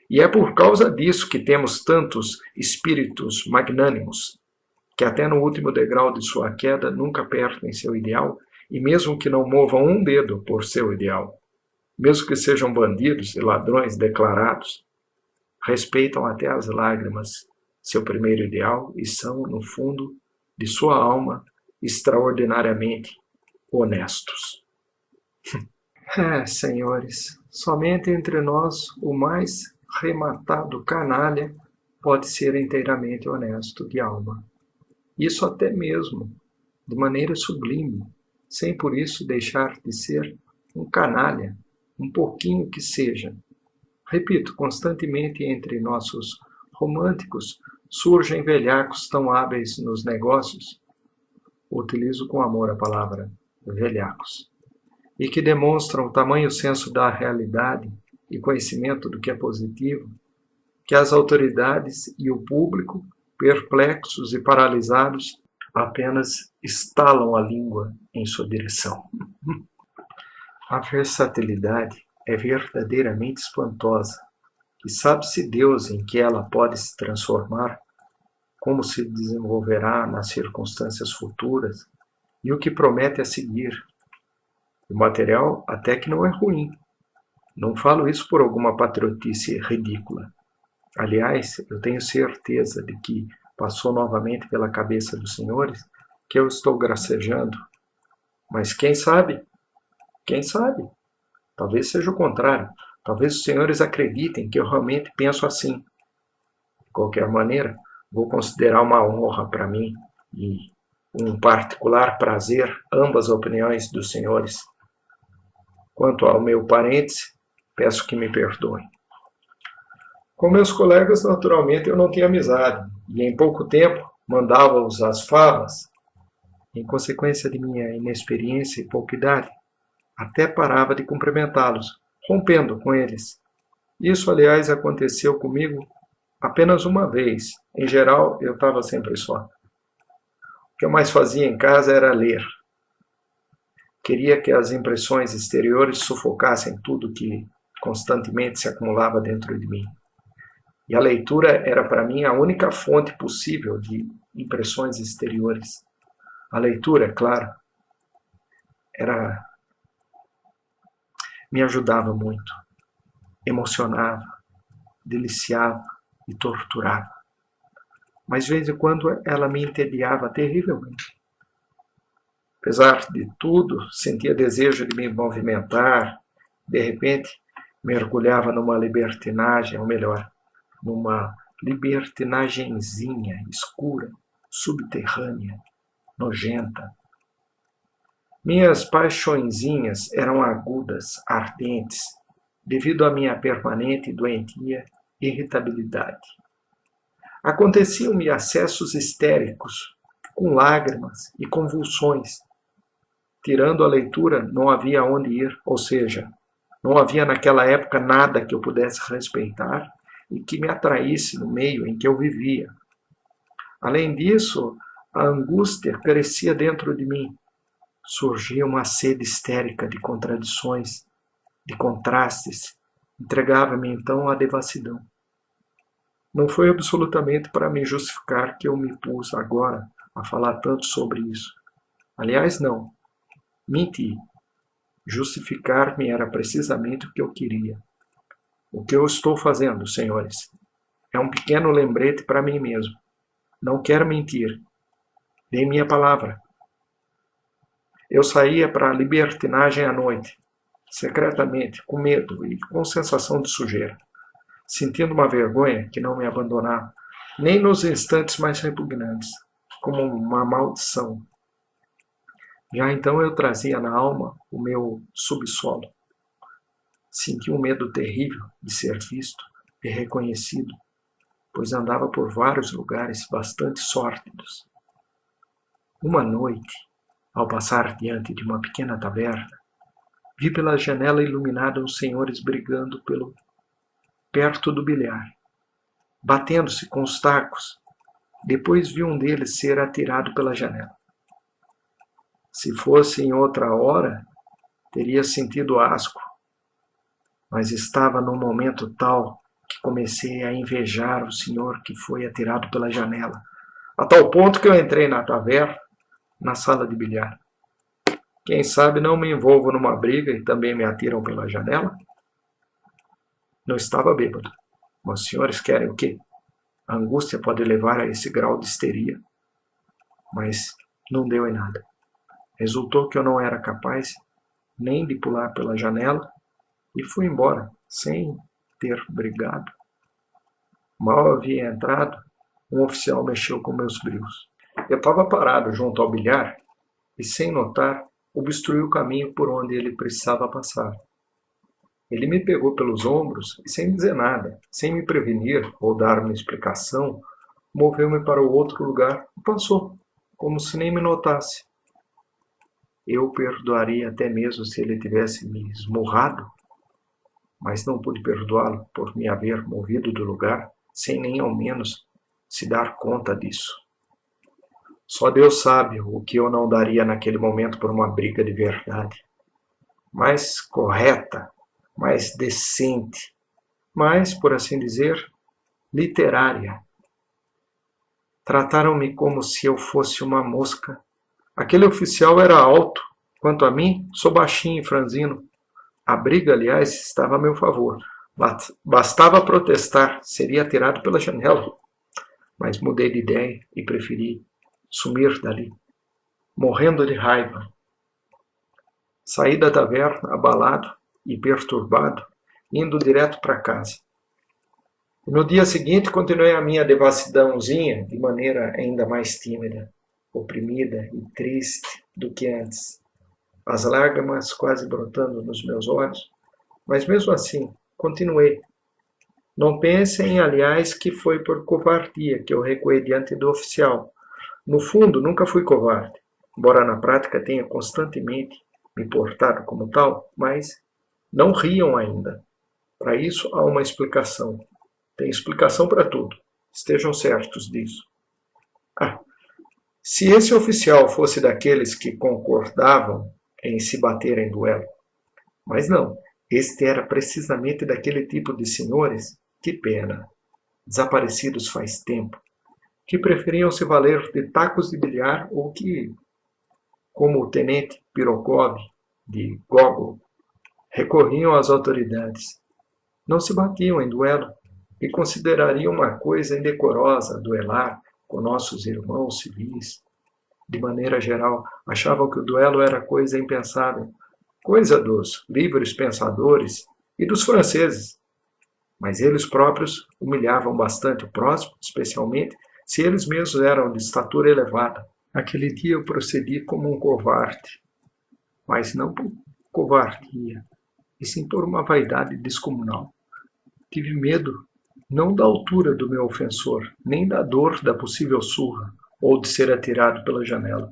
E é por causa disso que temos tantos espíritos magnânimos, que até no último degrau de sua queda nunca perdem seu ideal, e mesmo que não movam um dedo por seu ideal. mesmo que sejam bandidos e ladrões declarados, respeitam até as lágrimas seu primeiro ideal e são, no fundo de sua alma, extraordinariamente honestos. Senhores, somente entre nós o mais rematado canalha pode ser inteiramente honesto de alma. Isso até mesmo de maneira sublime, sem por isso deixar de ser um canalha, um pouquinho que seja. Repito, constantemente entre nossos românticos surgem velhacos tão hábeis nos negócios, utilizo com amor a palavra velhacos, e que demonstram tamanho senso da realidade e conhecimento do que é positivo, que as autoridades e o público, perplexos e paralisados, apenas estalam a língua em sua direção. A versatilidade é verdadeiramente espantosa, e sabe-se Deus em que ela pode se transformar, como se desenvolverá nas circunstâncias futuras e o que promete a seguir. O material até que não é ruim. Não falo isso por alguma patriotice ridícula. Aliás, eu tenho certeza de que passou novamente pela cabeça dos senhores que eu estou gracejando. Mas quem sabe? Quem sabe? Talvez seja o contrário. Talvez os senhores acreditem que eu realmente penso assim. De qualquer maneira, vou considerar uma honra para mim e um particular prazer ambas as opiniões dos senhores. Quanto ao meu parente, peço que me perdoem. Com meus colegas, naturalmente, eu não tinha amizade, e em pouco tempo mandava-os às favas. Em consequência de minha inexperiência e pouca idade, até parava de cumprimentá-los, rompendo com eles. Isso, aliás, aconteceu comigo apenas uma vez. Em geral, eu estava sempre só. O que eu mais fazia em casa era ler. Queria que as impressões exteriores sufocassem tudo que constantemente se acumulava dentro de mim. E a leitura era para mim a única fonte possível de impressões exteriores. A leitura, é claro, me ajudava muito, emocionava, deliciava e torturava. Mas de vez em quando ela me entediava terrivelmente. Apesar de tudo, sentia desejo de me movimentar, de repente mergulhava numa libertinagem, ou melhor, numa libertinagenzinha escura, subterrânea, nojenta. Minhas paixõezinhas eram agudas, ardentes, devido à minha permanente e doentia irritabilidade. Aconteciam-me acessos histéricos, com lágrimas e convulsões. Tirando a leitura, não havia onde ir, ou seja, não havia naquela época nada que eu pudesse respeitar e que me atraísse no meio em que eu vivia. Além disso, a angústia crescia dentro de mim. Surgia uma sede histérica de contradições, de contrastes. Entregava-me então à devassidão. Não foi absolutamente para me justificar que eu me pus agora a falar tanto sobre isso. Aliás, não. Menti. Justificar-me era precisamente o que eu queria. O que eu estou fazendo, senhores, é um pequeno lembrete para mim mesmo. Não quero mentir. Dei minha palavra. Eu saía para a libertinagem à noite, secretamente, com medo e com sensação de sujeira, sentindo uma vergonha que não me abandonava, nem nos instantes mais repugnantes, como uma maldição. Já então eu trazia na alma o meu subsolo. Senti um medo terrível de ser visto e reconhecido, pois andava por vários lugares bastante sórdidos. Uma noite, ao passar diante de uma pequena taverna, vi pela janela iluminada uns senhores brigando perto do bilhar, batendo-se com os tacos. Depois vi um deles ser atirado pela janela. Se fosse em outra hora, teria sentido asco, mas estava num momento tal que comecei a invejar o senhor que foi atirado pela janela, a tal ponto que eu entrei na taverna, na sala de bilhar. Quem sabe não me envolvo numa briga e também me atiram pela janela? Não estava bêbado. Mas os senhores querem o quê? A angústia pode levar a esse grau de histeria. Mas não deu em nada. Resultou que eu não era capaz nem de pular pela janela e fui embora, sem ter brigado. Mal havia entrado, um oficial mexeu com meus brios. Eu estava parado junto ao bilhar e, sem notar, obstruí o caminho por onde ele precisava passar. Ele me pegou pelos ombros e, sem dizer nada, sem me prevenir ou dar uma explicação, moveu-me para o outro lugar e passou, como se nem me notasse. Eu perdoaria até mesmo se ele tivesse me esmurrado, mas não pude perdoá-lo por me haver movido do lugar sem nem ao menos se dar conta disso. Só Deus sabe o que eu não daria naquele momento por uma briga de verdade. Mais correta, mais decente, mais, por assim dizer, literária. Trataram-me como se eu fosse uma mosca. Aquele oficial era alto. Quanto a mim, sou baixinho e franzino. A briga, aliás, estava a meu favor. Bastava protestar, seria atirado pela janela. Mas mudei de ideia e preferi sumir dali, morrendo de raiva. Saí da taverna, abalado e perturbado, indo direto para casa. No dia seguinte, continuei a minha devassidãozinha de maneira ainda mais tímida, oprimida e triste do que antes. As lágrimas quase brotando nos meus olhos, mas mesmo assim, continuei. Não pensem, aliás, que foi por covardia que eu recuei diante do oficial. No fundo, nunca fui covarde, embora na prática tenha constantemente me portado como tal, mas não riam ainda. Para isso há uma explicação. Tem explicação para tudo. Estejam certos disso. Se esse oficial fosse daqueles que concordavam em se bater em duelo. Mas não, este era precisamente daquele tipo de senhores, que pena, desaparecidos faz tempo, que preferiam se valer de tacos de bilhar ou que, como o tenente Pirokov de Gogol, recorriam às autoridades. Não se batiam em duelo e considerariam uma coisa indecorosa duelar com nossos irmãos civis. De maneira geral, achavam que o duelo era coisa impensável, coisa dos livres pensadores e dos franceses. Mas eles próprios humilhavam bastante o próximo, especialmente se eles mesmos eram de estatura elevada. Naquele dia eu procedi como um covarde, mas não por covardia, e sim por uma vaidade descomunal. Tive medo não da altura do meu ofensor, nem da dor da possível surra, ou de ser atirado pela janela.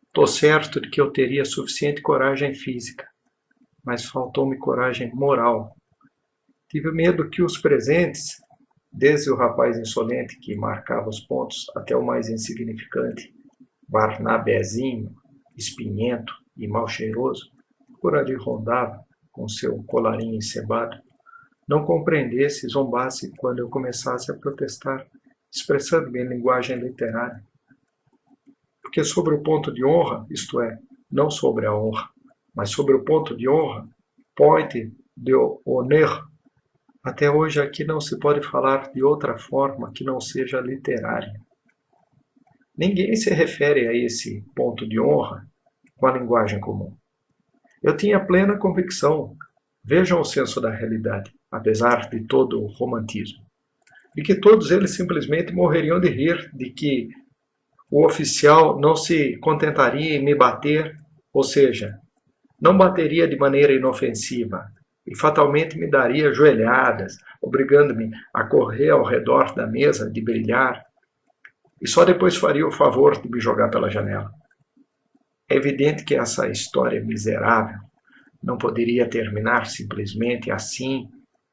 Estou certo de que eu teria suficiente coragem física, mas faltou-me coragem moral. Tive medo que os presentes, desde o rapaz insolente que marcava os pontos até o mais insignificante, Barnabezinho, espinhento e mal cheiroso, por ali rondava com seu colarinho encebado, não compreendesse e zombasse quando eu começasse a protestar, expressando-me em linguagem literária. Porque sobre o ponto de honra, isto é, não sobre a honra, mas sobre o ponto de honra, point de honneur, até hoje aqui não se pode falar de outra forma que não seja literária. Ninguém se refere a esse ponto de honra com a linguagem comum. Eu tinha plena convicção, vejam o senso da realidade, apesar de todo o romantismo, de que todos eles simplesmente morreriam de rir de que o oficial não se contentaria em me bater, ou seja, não bateria de maneira inofensiva e fatalmente me daria joelhadas, obrigando-me a correr ao redor da mesa de bilhar e só depois faria o favor de me jogar pela janela. É evidente que essa história miserável não poderia terminar simplesmente assim,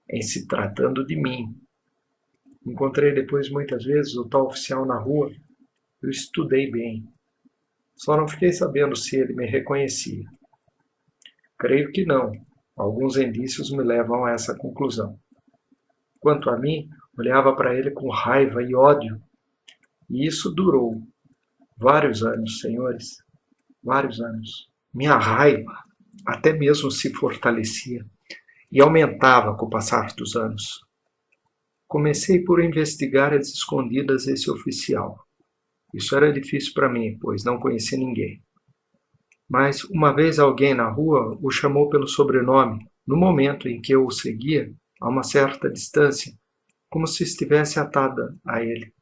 em se tratando de mim. Encontrei depois muitas vezes o tal oficial na rua. Eu estudei bem. Só não fiquei sabendo se ele me reconhecia. Creio que não. Alguns indícios me levam a essa conclusão. Quanto a mim, olhava para ele com raiva e ódio. E isso durou vários anos, senhores. Vários anos. Minha raiva até mesmo se fortalecia e aumentava com o passar dos anos. Comecei por investigar às escondidas esse oficial. Isso era difícil para mim, pois não conhecia ninguém. Mas uma vez alguém na rua o chamou pelo sobrenome, no momento em que eu o seguia, a uma certa distância, como se estivesse atada a ele.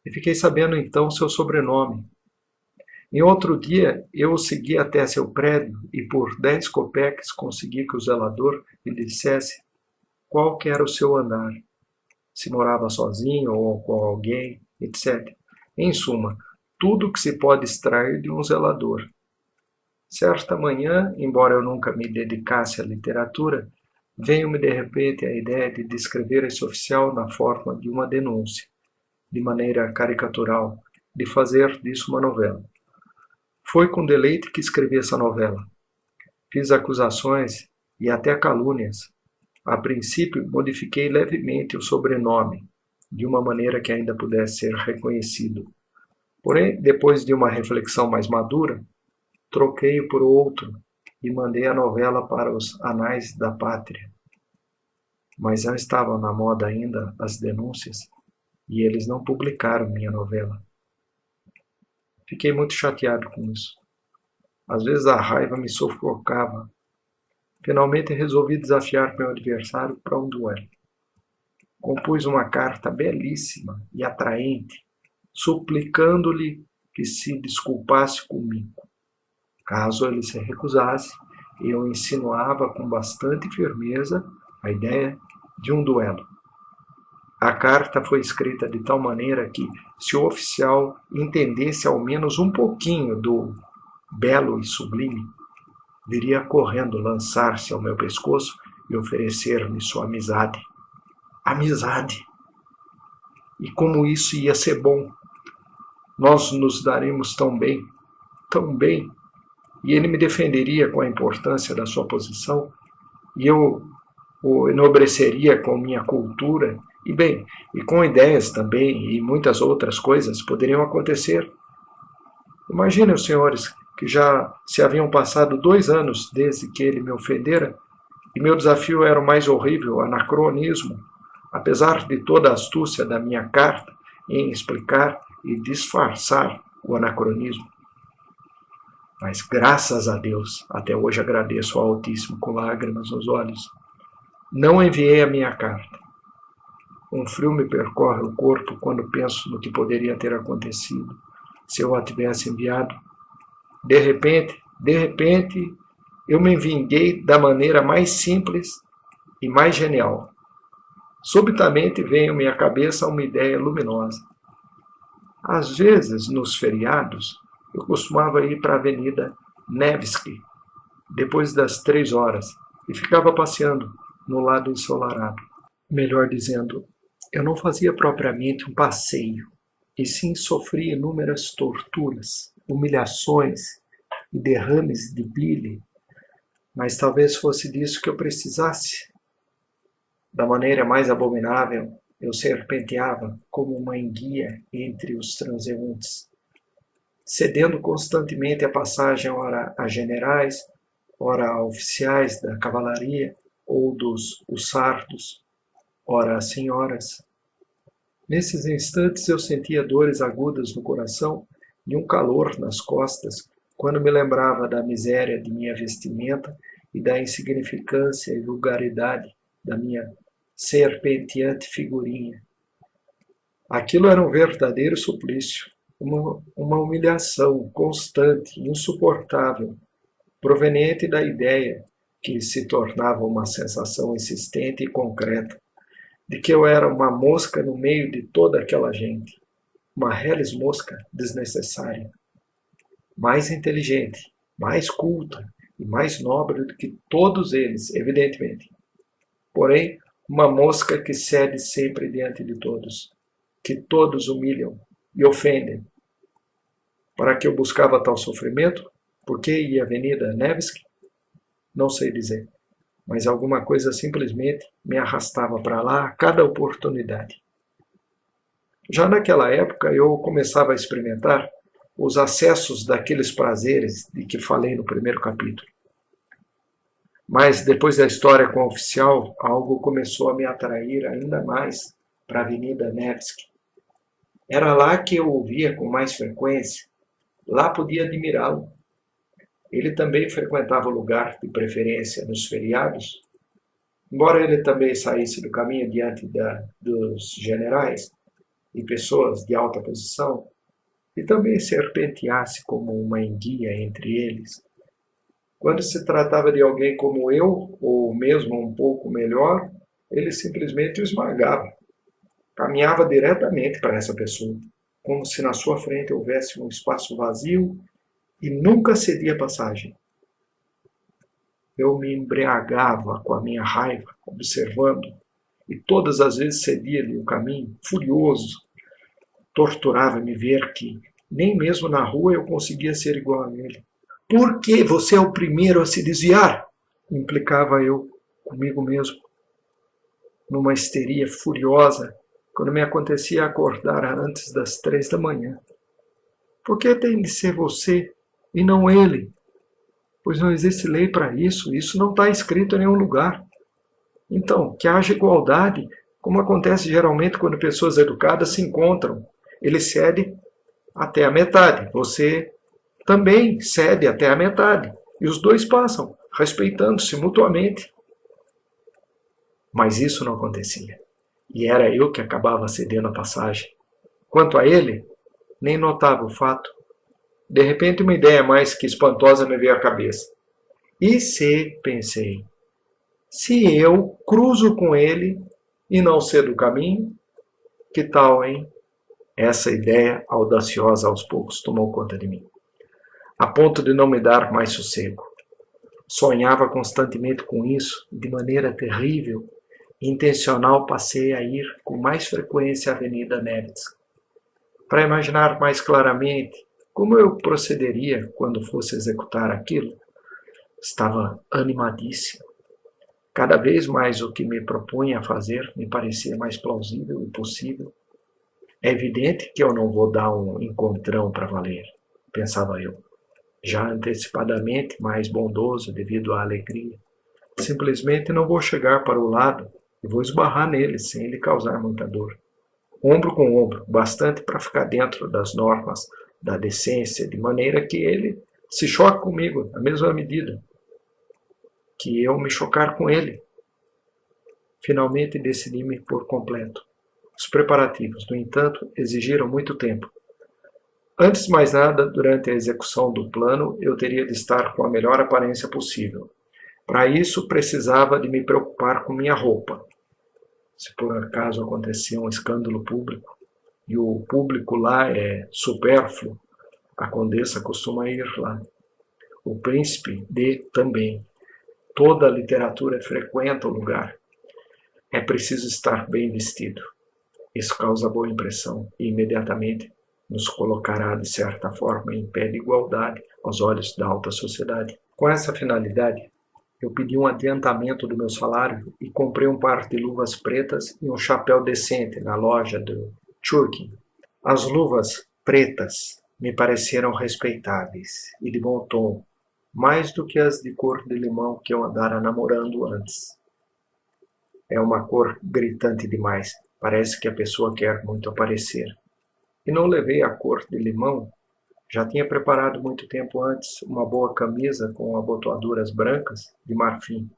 E fiquei sabendo então seu sobrenome. Em outro dia, eu o segui até seu prédio e por 10 copeques consegui que o zelador me dissesse qual que era o seu andar, se morava sozinho ou com alguém, etc. Em suma, tudo que se pode extrair de um zelador. Certa manhã, embora eu nunca me dedicasse à literatura, veio-me de repente a ideia de descrever esse oficial na forma de uma denúncia, de maneira caricatural, de fazer disso uma novela. Foi com deleite que escrevi essa novela. Fiz acusações e até calúnias. A princípio, modifiquei levemente o sobrenome, de uma maneira que ainda pudesse ser reconhecido. Porém, depois de uma reflexão mais madura, troquei-o por outro e mandei a novela para os anais da pátria. Mas não estavam na moda ainda as denúncias e eles não publicaram minha novela. Fiquei muito chateado com isso. Às vezes a raiva me sufocava. Finalmente resolvi desafiar meu adversário para um duelo. Compus uma carta belíssima e atraente, suplicando-lhe que se desculpasse comigo. Caso ele se recusasse, eu insinuava com bastante firmeza a ideia de um duelo. A carta foi escrita de tal maneira que, se o oficial entendesse ao menos um pouquinho do belo e sublime, viria correndo lançar-se ao meu pescoço e oferecer-me sua amizade. Amizade! E como isso ia ser bom! Nós nos daríamos tão bem, e ele me defenderia com a importância da sua posição, e eu o enobreceria com minha cultura, e com ideias também, e muitas outras coisas poderiam acontecer. Imaginem os senhores que já se haviam passado 2 anos desde que ele me ofendera, e meu desafio era o mais horrível anacronismo, apesar de toda a astúcia da minha carta em explicar e disfarçar o anacronismo. Mas graças a Deus, até hoje agradeço ao Altíssimo com lágrimas nos olhos, não enviei a minha carta. Um frio me percorre o corpo quando penso no que poderia ter acontecido se eu a tivesse enviado. De repente, eu me vinguei da maneira mais simples e mais genial. Subitamente veio-me à cabeça uma ideia luminosa. Às vezes, nos feriados, eu costumava ir para a Avenida Nevsky, depois das 3 horas, e ficava passeando no lado ensolarado. Melhor dizendo, eu não fazia propriamente um passeio, e sim sofria inúmeras torturas, humilhações e derrames de bile, mas talvez fosse disso que eu precisasse. Da maneira mais abominável, eu serpenteava como uma enguia entre os transeuntes, cedendo constantemente a passagem ora a generais, ora a oficiais da cavalaria ou dos hussardos, ora a senhoras. Nesses instantes eu sentia dores agudas no coração e um calor nas costas, quando me lembrava da miséria de minha vestimenta e da insignificância e vulgaridade da minha serpenteante figurinha. Aquilo era um verdadeiro suplício, uma humilhação constante, insuportável, proveniente da ideia, que se tornava uma sensação insistente e concreta, de que eu era uma mosca no meio de toda aquela gente, uma reles mosca desnecessária, mais inteligente, mais culta e mais nobre do que todos eles, evidentemente. Porém, uma mosca que cede sempre diante de todos, que todos humilham e ofendem. Para que eu buscava tal sofrimento? Por que ia à Avenida Nevsky? Não sei dizer, mas alguma coisa simplesmente me arrastava para lá a cada oportunidade. Já naquela época eu começava a experimentar os acessos daqueles prazeres de que falei no primeiro capítulo. Mas depois da história com o oficial, algo começou a me atrair ainda mais para a Avenida Nevsky. Era lá que eu o via com mais frequência, lá podia admirá-lo. Ele também frequentava o lugar de preferência nos feriados, embora ele também saísse do caminho diante dos generais e pessoas de alta posição, e também serpenteasse como uma enguia entre eles. Quando se tratava de alguém como eu, ou mesmo um pouco melhor, ele simplesmente o esmagava. Caminhava diretamente para essa pessoa, como se na sua frente houvesse um espaço vazio e nunca cedia passagem. Eu me embriagava com a minha raiva, observando, e todas as vezes cedia-lhe o caminho, furioso. Torturava-me ver que, nem mesmo na rua, eu conseguia ser igual a ele. Por que você é o primeiro a se desviar? Implicava eu comigo mesmo, numa histeria furiosa, quando me acontecia acordar antes das 3 da manhã. Por que tem de ser você e não ele? Pois não existe lei para isso, isso não está escrito em nenhum lugar. Então, que haja igualdade, como acontece geralmente quando pessoas educadas se encontram. Ele cede até a metade, você também cede até a metade, e os dois passam, respeitando-se mutuamente. Mas isso não acontecia, e era eu que acabava cedendo a passagem. Quanto a ele, nem notava o fato. De repente uma ideia mais que espantosa me veio à cabeça. E se, pensei, se eu cruzo com ele e não cedo o caminho, que tal, hein? Essa ideia audaciosa aos poucos tomou conta de mim, a ponto de não me dar mais sossego. Sonhava constantemente com isso, de maneira terrível, e intencional passei a ir com mais frequência à Avenida Nevsky, para imaginar mais claramente como eu procederia quando fosse executar aquilo. Estava animadíssimo. Cada vez mais o que me propunha a fazer me parecia mais plausível e possível. É evidente que eu não vou dar um encontrão para valer, pensava eu, já antecipadamente mais bondoso devido à alegria. Simplesmente não vou chegar para o lado e vou esbarrar nele sem lhe causar muita dor. Ombro com ombro, bastante para ficar dentro das normas da decência, de maneira que ele se choque comigo na mesma medida que eu me chocar com ele. Finalmente decidi-me por completo. Os preparativos, no entanto, exigiram muito tempo. Antes de mais nada, durante a execução do plano, eu teria de estar com a melhor aparência possível. Para isso, precisava de me preocupar com minha roupa. Se por acaso acontecia um escândalo público, e o público lá é supérfluo, a condessa costuma ir lá. O príncipe também. Toda a literatura frequenta o lugar. É preciso estar bem vestido. Isso causa boa impressão e imediatamente nos colocará, de certa forma, em pé de igualdade aos olhos da alta sociedade. Com essa finalidade, eu pedi um adiantamento do meu salário e comprei um par de luvas pretas e um chapéu decente na loja do Churkin. As luvas pretas me pareceram respeitáveis e de bom tom, mais do que as de cor de limão que eu andara namorando antes. É uma cor gritante demais. Parece que a pessoa quer muito aparecer. E não levei a cor de limão. Já tinha preparado muito tempo antes uma boa camisa com abotoaduras brancas de marfim.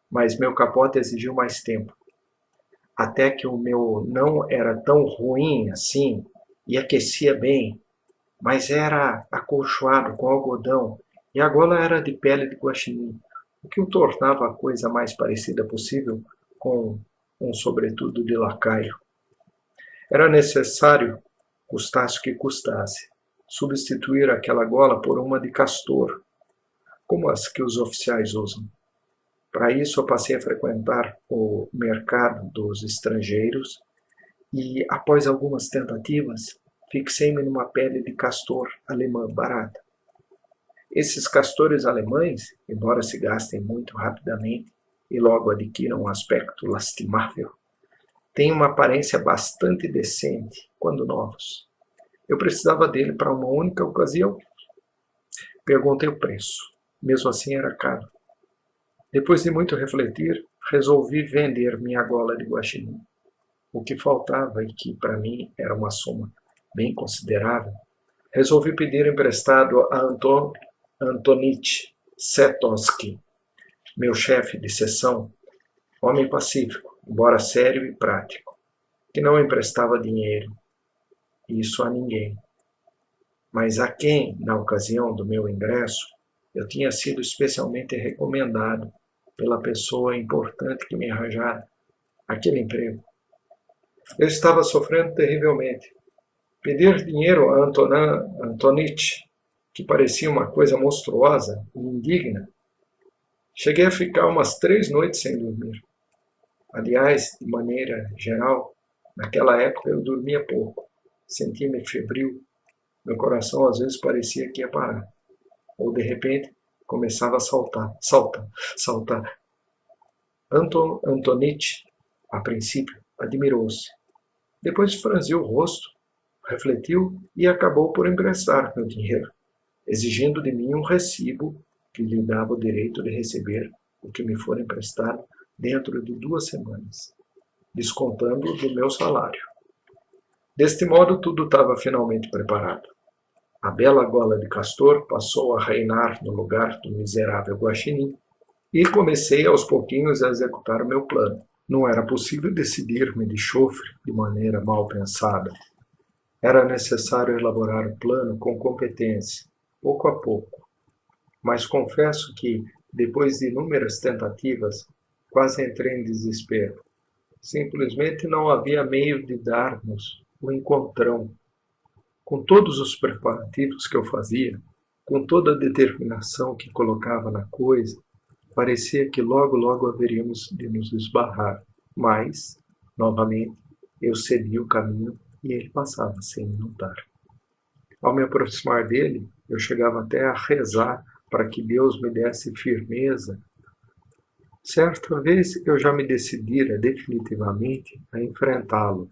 Mas meu capote exigiu mais tempo. Até que o meu não era tão ruim assim e aquecia bem, mas era acolchoado com algodão e a gola era de pele de guaxinim, o que o tornava a coisa mais parecida possível com um sobretudo de lacaio. Era necessário, custasse o que custasse, substituir aquela gola por uma de castor, como as que os oficiais usam. Para isso eu passei a frequentar o mercado dos estrangeiros e, após algumas tentativas, fixei-me numa pele de castor alemã barata. Esses castores alemães, embora se gastem muito rapidamente e logo adquiram um aspecto lastimável, têm uma aparência bastante decente quando novos. Eu precisava dele para uma única ocasião. Perguntei o preço. Mesmo assim era caro. Depois de muito refletir, resolvi vender minha gola de guaxinim. O que faltava e que para mim era uma soma bem considerável, resolvi pedir emprestado a Antonich Setosky, meu chefe de seção, homem pacífico, embora sério e prático, que não emprestava dinheiro, isso a ninguém. Mas a quem, na ocasião do meu ingresso, eu tinha sido especialmente recomendado pela pessoa importante que me arranjara aquele emprego. Eu estava sofrendo terrivelmente. Pedir dinheiro a Antonich, que parecia uma coisa monstruosa e indigna, cheguei a ficar umas 3 noites sem dormir. Aliás, de maneira geral, naquela época eu dormia pouco, sentia-me febril, meu coração às vezes parecia que ia parar, ou de repente começava a saltar. Antonich, a princípio, admirou-se. Depois franziu o rosto, refletiu e acabou por emprestar meu dinheiro, exigindo de mim um recibo que lhe dava o direito de receber o que me for emprestado dentro de 2 semanas, descontando do meu salário. Deste modo, tudo estava finalmente preparado. A bela gola de castor passou a reinar no lugar do miserável guaxinim e comecei aos pouquinhos a executar o meu plano. Não era possível decidir-me de chofre de maneira mal pensada. Era necessário elaborar o plano com competência, pouco a pouco. Mas confesso que, depois de inúmeras tentativas, quase entrei em desespero. Simplesmente não havia meio de darmos o encontrão. Com todos os preparativos que eu fazia, com toda a determinação que colocava na coisa, parecia que logo haveríamos de nos esbarrar. Mas, novamente, eu cedi o caminho e ele passava sem me notar. Ao me aproximar dele, eu chegava até a rezar para que Deus me desse firmeza. Certa vez eu já me decidira definitivamente a enfrentá-lo,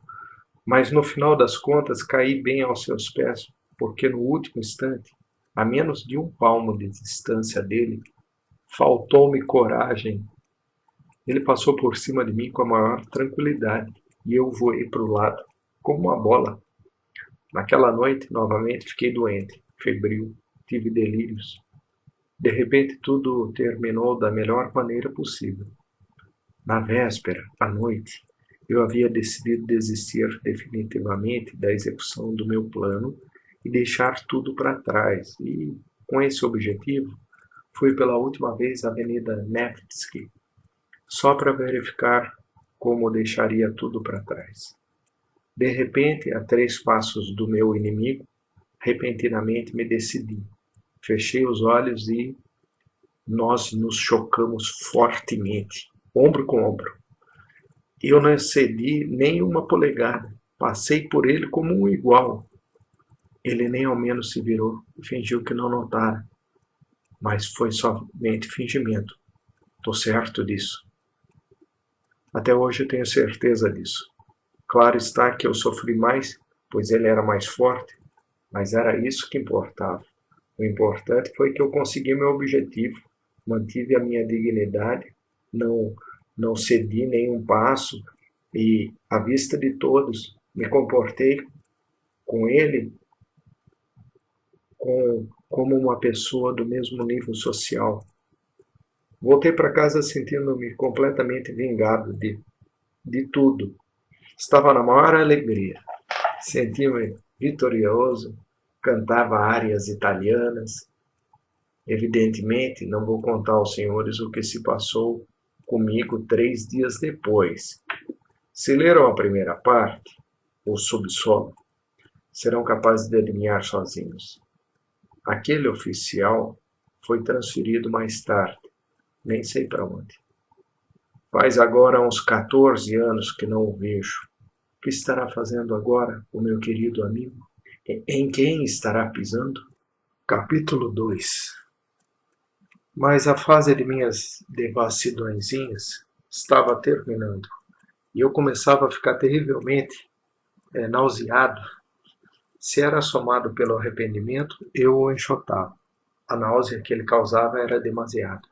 mas no final das contas caí bem aos seus pés, porque no último instante, a menos de 1 palmo de distância dele, faltou-me coragem. Ele passou por cima de mim com a maior tranquilidade e eu voei para o lado, como uma bola. Naquela noite, novamente, fiquei doente, febril, tive delírios. De repente, tudo terminou da melhor maneira possível. Na véspera, à noite, eu havia decidido desistir definitivamente da execução do meu plano e deixar tudo para trás. E, com esse objetivo, fui pela última vez à Avenida Nevsky, só para verificar como deixaria tudo para trás. De repente, a 3 passos do meu inimigo, repentinamente me decidi. Fechei os olhos e nós nos chocamos fortemente, ombro com ombro. Eu não cedi nem uma polegada, passei por ele como um igual. Ele nem ao menos se virou e fingiu que não notara, mas foi somente fingimento. Estou certo disso. Até hoje eu tenho certeza disso. Claro está que eu sofri mais, pois ele era mais forte, mas era isso que importava. O importante foi que eu consegui meu objetivo, mantive a minha dignidade, não cedi nenhum passo e, à vista de todos, me comportei com ele como uma pessoa do mesmo nível social. Voltei para casa sentindo-me completamente vingado de tudo. Estava na maior alegria. Sentia-me vitorioso, cantava árias italianas. Evidentemente, não vou contar aos senhores o que se passou comigo 3 dias depois. Se leram a primeira parte, o subsolo, serão capazes de adivinhar sozinhos. Aquele oficial foi transferido mais tarde, nem sei para onde. Faz agora uns 14 anos que não o vejo. O que estará fazendo agora o meu querido amigo? Em quem estará pisando? Capítulo 2. Mas a fase de minhas devassidõezinhas estava terminando, e eu começava a ficar terrivelmente nauseado. Se era somado pelo arrependimento, eu o enxotava. A náusea que ele causava era demasiada.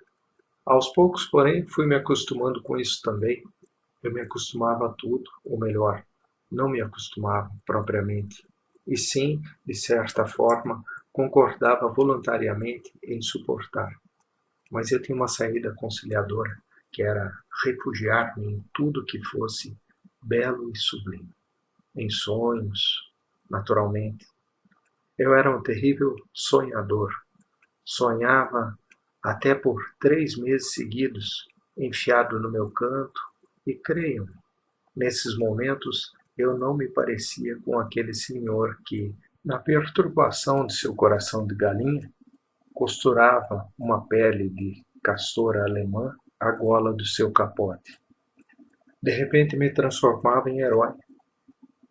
Aos poucos, porém, fui me acostumando com isso também. Eu me acostumava a tudo, ou melhor, não me acostumava propriamente, e sim, de certa forma, concordava voluntariamente em suportar. Mas eu tinha uma saída conciliadora, que era refugiar-me em tudo que fosse belo e sublime. Em sonhos, naturalmente. Eu era um terrível sonhador. Sonhava até por 3 meses seguidos, enfiado no meu canto, e creiam, nesses momentos eu não me parecia com aquele senhor que, na perturbação de seu coração de galinha, costurava uma pele de castora alemã à gola do seu capote. De repente me transformava em herói.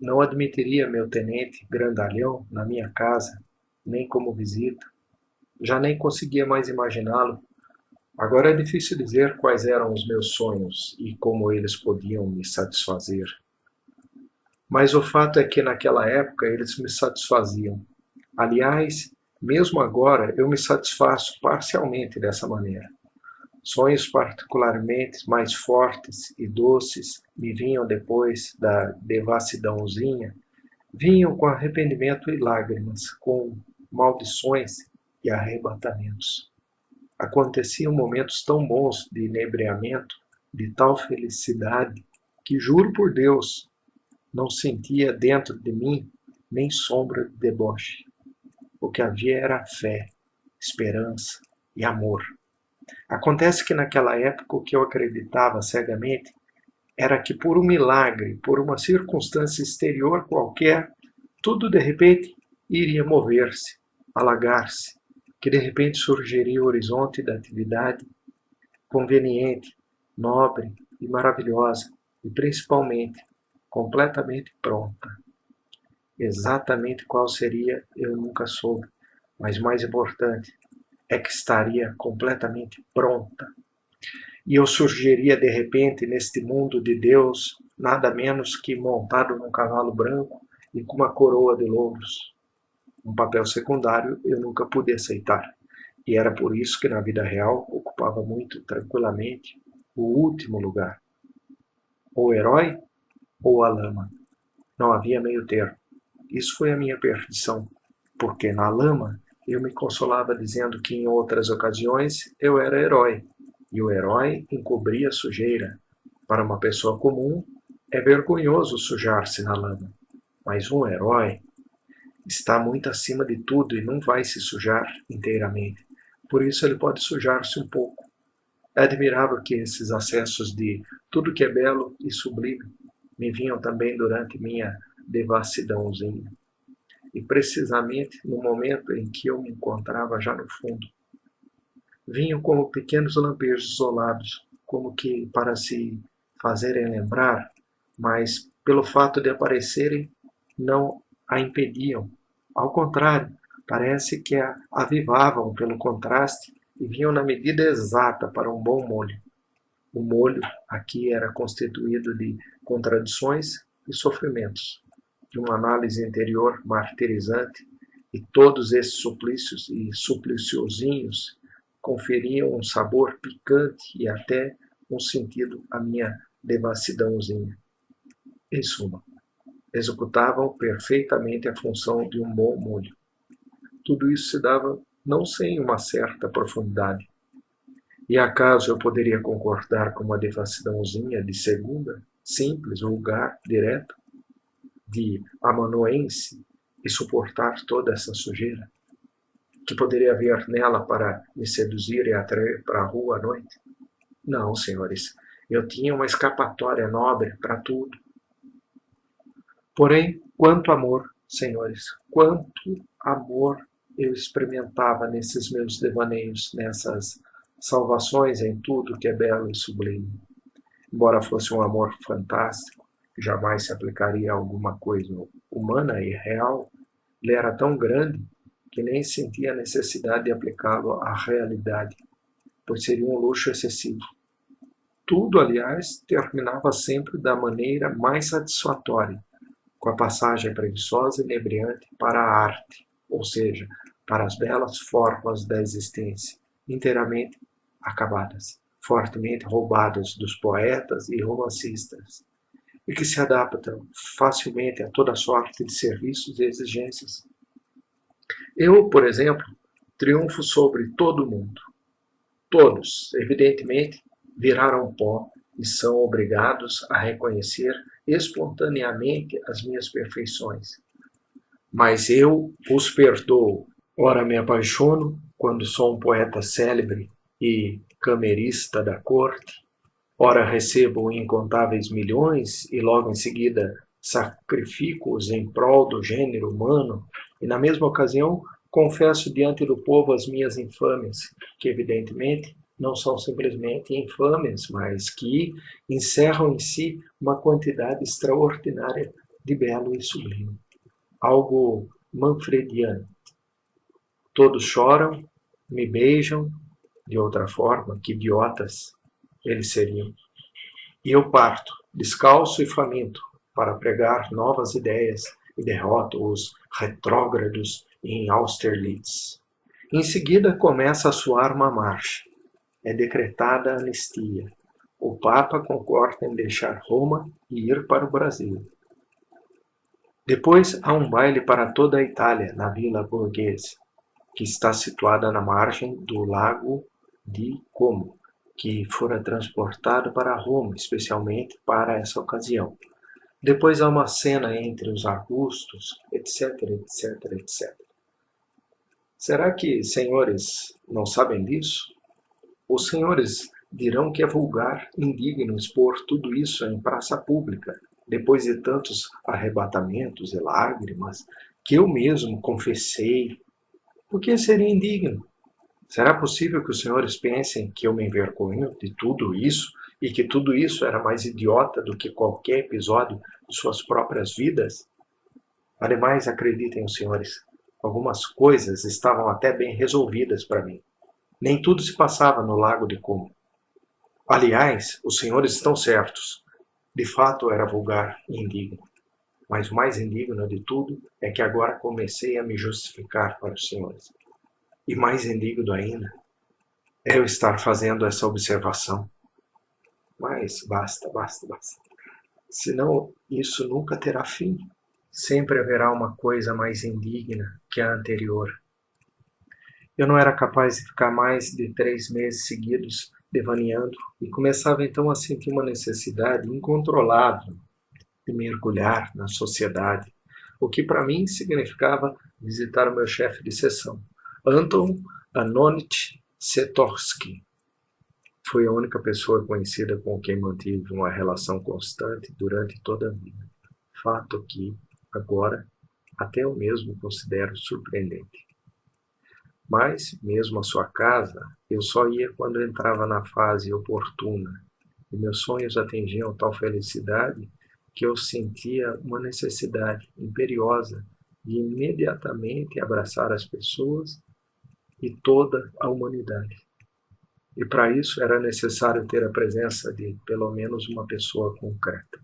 Não admitiria meu tenente grandalhão na minha casa, nem como visita. Já nem conseguia mais imaginá-lo. Agora é difícil dizer quais eram os meus sonhos e como eles podiam me satisfazer. Mas o fato é que naquela época eles me satisfaziam. Aliás, mesmo agora eu me satisfaço parcialmente dessa maneira. Sonhos particularmente mais fortes e doces me vinham depois da devassidãozinha, vinham com arrependimento e lágrimas, com maldições e arrebatamentos. Aconteciam momentos tão bons de inebriamento, de tal felicidade, que juro por Deus, não sentia dentro de mim nem sombra de deboche. O que havia era fé, esperança e amor. Acontece que naquela época o que eu acreditava cegamente era que por um milagre, por uma circunstância exterior qualquer, tudo de repente iria mover-se, alagar-se, que de repente surgiria o horizonte da atividade conveniente, nobre e maravilhosa, e principalmente completamente pronta. Exatamente qual seria, eu nunca soube, mas mais importante é que estaria completamente pronta. E eu surgiria de repente neste mundo de Deus, nada menos que montado num cavalo branco e com uma coroa de louros. Um papel secundário eu nunca pude aceitar. E era por isso que na vida real ocupava muito tranquilamente o último lugar. Ou o herói ou a lama. Não havia meio termo. Isso foi a minha perdição, porque na lama eu me consolava dizendo que em outras ocasiões eu era herói, e o herói encobria a sujeira. Para uma pessoa comum, é vergonhoso sujar-se na lama, mas um herói está muito acima de tudo e não vai se sujar inteiramente. Por isso ele pode sujar-se um pouco. É admirável que esses acessos de tudo que é belo e sublime me vinham também durante minha devassidãozinha. E precisamente no momento em que eu me encontrava já no fundo, vinham como pequenos lampejos isolados, como que para se fazerem lembrar, mas pelo fato de aparecerem não a impediam. Ao contrário, parece que a avivavam pelo contraste e vinham na medida exata para um bom molho. O molho aqui era constituído de contradições e sofrimentos, de uma análise interior martirizante, e todos esses suplícios e supliciozinhos conferiam um sabor picante e até um sentido à minha devassidãozinha. Em suma, executavam perfeitamente a função de um bom molho. Tudo isso se dava não sem uma certa profundidade. E acaso eu poderia concordar com uma devassidãozinha de segunda, simples, vulgar, direta, de amanuense, e suportar toda essa sujeira? Que poderia haver nela para me seduzir e atrair para a rua à noite? Não, senhores, eu tinha uma escapatória nobre para tudo. Porém, quanto amor, senhores, quanto amor eu experimentava nesses meus devaneios, nessas salvações em tudo que é belo e sublime. Embora fosse um amor fantástico, que jamais se aplicaria a alguma coisa humana e real, ele era tão grande que nem sentia a necessidade de aplicá-lo à realidade, pois seria um luxo excessivo. Tudo, aliás, terminava sempre da maneira mais satisfatória, com a passagem preguiçosa e inebriante para a arte, ou seja, para as belas formas da existência, inteiramente acabadas, fortemente roubadas dos poetas e romancistas, e que se adaptam facilmente a toda sorte de serviços e exigências. Eu, por exemplo, triunfo sobre todo mundo. Todos, evidentemente, viraram pó e são obrigados a reconhecer espontaneamente as minhas perfeições. Mas eu os perdoo. Ora me apaixono quando sou um poeta célebre e camerista da corte, ora recebo incontáveis milhões e logo em seguida sacrifico-os em prol do gênero humano, e na mesma ocasião confesso diante do povo as minhas infâmias, que evidentemente não são simplesmente infames, mas que encerram em si uma quantidade extraordinária de belo e sublime. Algo manfrediano. Todos choram, me beijam, de outra forma, que idiotas eles seriam. E eu parto, descalço e faminto, para pregar novas ideias e derroto os retrógrados em Austerlitz. Em seguida começa a soar uma marcha. É decretada a anistia. O Papa concorda em deixar Roma e ir para o Brasil. Depois há um baile para toda a Itália, na Vila Borghese, que está situada na margem do lago di Como, que fora transportado para Roma especialmente para essa ocasião. Depois há uma cena entre os arbustos, etc, etc, etc. Será que senhores não sabem disso? Os senhores dirão que é vulgar, indigno expor tudo isso em praça pública, depois de tantos arrebatamentos e lágrimas, que eu mesmo confessei. Por que seria indigno? Será possível que os senhores pensem que eu me envergonho de tudo isso e que tudo isso era mais idiota do que qualquer episódio de suas próprias vidas? Ademais, acreditem os senhores, algumas coisas estavam até bem resolvidas para mim. Nem tudo se passava no Lago de Como. Aliás, os senhores estão certos. De fato, era vulgar e indigno. Mas o mais indigno de tudo é que agora comecei a me justificar para os senhores. E mais indigno ainda é eu estar fazendo essa observação. Mas basta, basta, basta. Senão isso nunca terá fim. Sempre haverá uma coisa mais indigna que a anterior. Eu não era capaz de ficar mais de 3 meses seguidos devaneando e começava então a sentir uma necessidade incontrolável de mergulhar na sociedade, o que para mim significava visitar o meu chefe de seção, Anton Antonich Setorski. Foi a única pessoa conhecida com quem mantive uma relação constante durante toda a vida. Fato que, agora, até eu mesmo considero surpreendente. Mas, mesmo a sua casa, eu só ia quando entrava na fase oportuna, e meus sonhos atingiam tal felicidade que eu sentia uma necessidade imperiosa de imediatamente abraçar as pessoas e toda a humanidade. E para isso era necessário ter a presença de pelo menos uma pessoa concreta.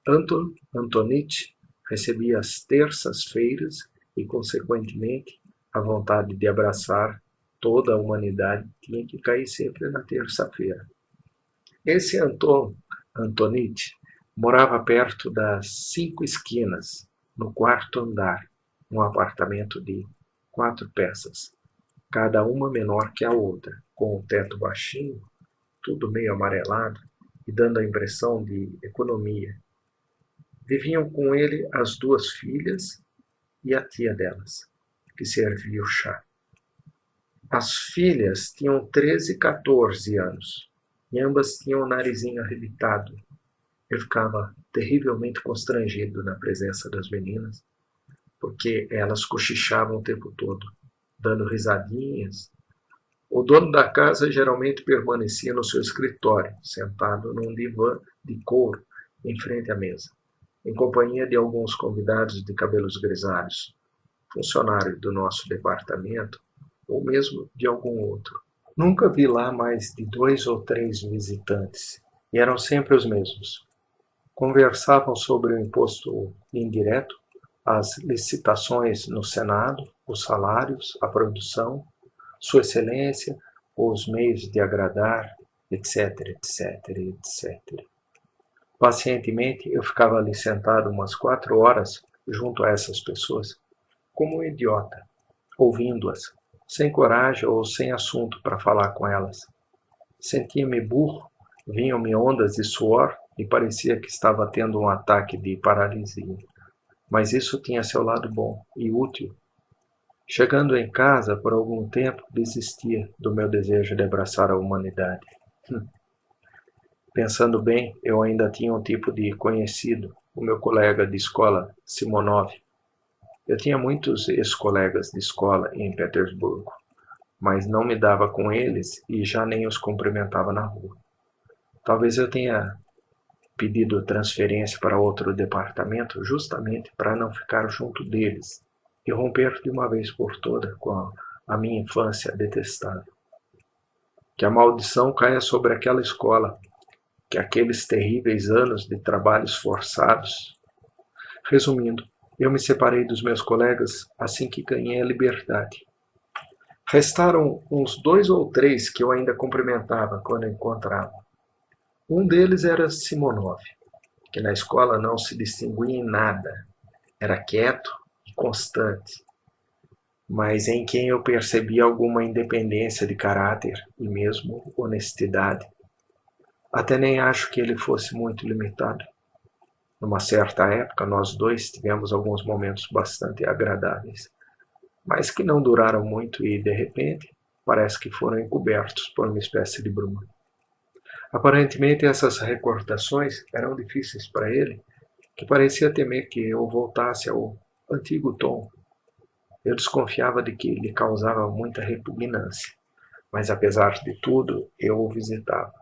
Anton Antonich recebia as terças-feiras e, consequentemente, a vontade de abraçar toda a humanidade tinha que cair sempre na terça-feira. Esse Anton Antonich morava perto das 5 esquinas, no 4º andar, um apartamento de 4 peças, cada uma menor que a outra, com o teto baixinho, tudo meio amarelado e dando a impressão de economia. Viviam com ele as 2 filhas e a tia delas, que servia o chá. As filhas tinham 13 e 14 anos, e ambas tinham o narizinho arrebitado. Eu ficava terrivelmente constrangido na presença das meninas, porque elas cochichavam o tempo todo, dando risadinhas. O dono da casa geralmente permanecia no seu escritório, sentado num divã de couro em frente à mesa, em companhia de alguns convidados de cabelos grisalhos, funcionário do nosso departamento ou mesmo de algum outro. Nunca vi lá mais de 2 ou 3 visitantes, e eram sempre os mesmos. Conversavam sobre o imposto indireto, as licitações no Senado, os salários, a produção, Sua Excelência, os meios de agradar, etc, etc, etc. Pacientemente eu ficava ali sentado umas 4 horas junto a essas pessoas, como um idiota, ouvindo-as, sem coragem ou sem assunto para falar com elas. Sentia-me burro, vinham-me ondas de suor e parecia que estava tendo um ataque de paralisia. Mas isso tinha seu lado bom e útil. Chegando em casa, por algum tempo, desistia do meu desejo de abraçar a humanidade. Pensando bem, eu ainda tinha um tipo de conhecido, o meu colega de escola, Simonov. Eu tinha muitos ex-colegas de escola em Petersburgo, mas não me dava com eles e já nem os cumprimentava na rua. Talvez eu tenha pedido transferência para outro departamento justamente para não ficar junto deles e romper de uma vez por todas com a minha infância detestável. Que a maldição caia sobre aquela escola, que aqueles terríveis anos de trabalhos forçados. Resumindo, eu me separei dos meus colegas assim que ganhei a liberdade. Restaram uns 2 ou 3 que eu ainda cumprimentava quando encontrava. Um deles era Simonov, que na escola não se distinguia em nada. Era quieto e constante, mas em quem eu percebia alguma independência de caráter e mesmo honestidade. Até nem acho que ele fosse muito limitado. Numa certa época, nós dois tivemos alguns momentos bastante agradáveis, mas que não duraram muito e, de repente, parece que foram encobertos por uma espécie de bruma. Aparentemente, essas recordações eram difíceis para ele, que parecia temer que eu voltasse ao antigo tom. Eu desconfiava de que lhe causava muita repugnância, mas apesar de tudo, eu o visitava,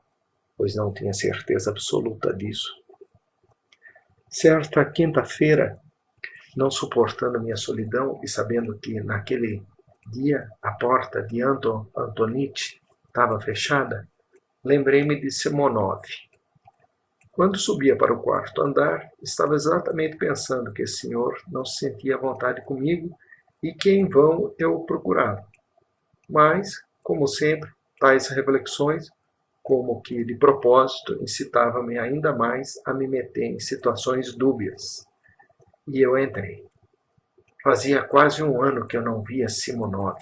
pois não tinha certeza absoluta disso. Certa quinta-feira, não suportando minha solidão e sabendo que naquele dia a porta de Anton Antonitch estava fechada, lembrei-me de Simonov. Quando subia para o quarto andar, estava exatamente pensando que esse senhor não se sentia à vontade comigo e que em vão eu o procurava. Mas, como sempre, tais reflexões, como que de propósito, incitavam-me ainda mais a me meter em situações dúbias. E eu entrei. Fazia quase um ano que eu não via Simonov.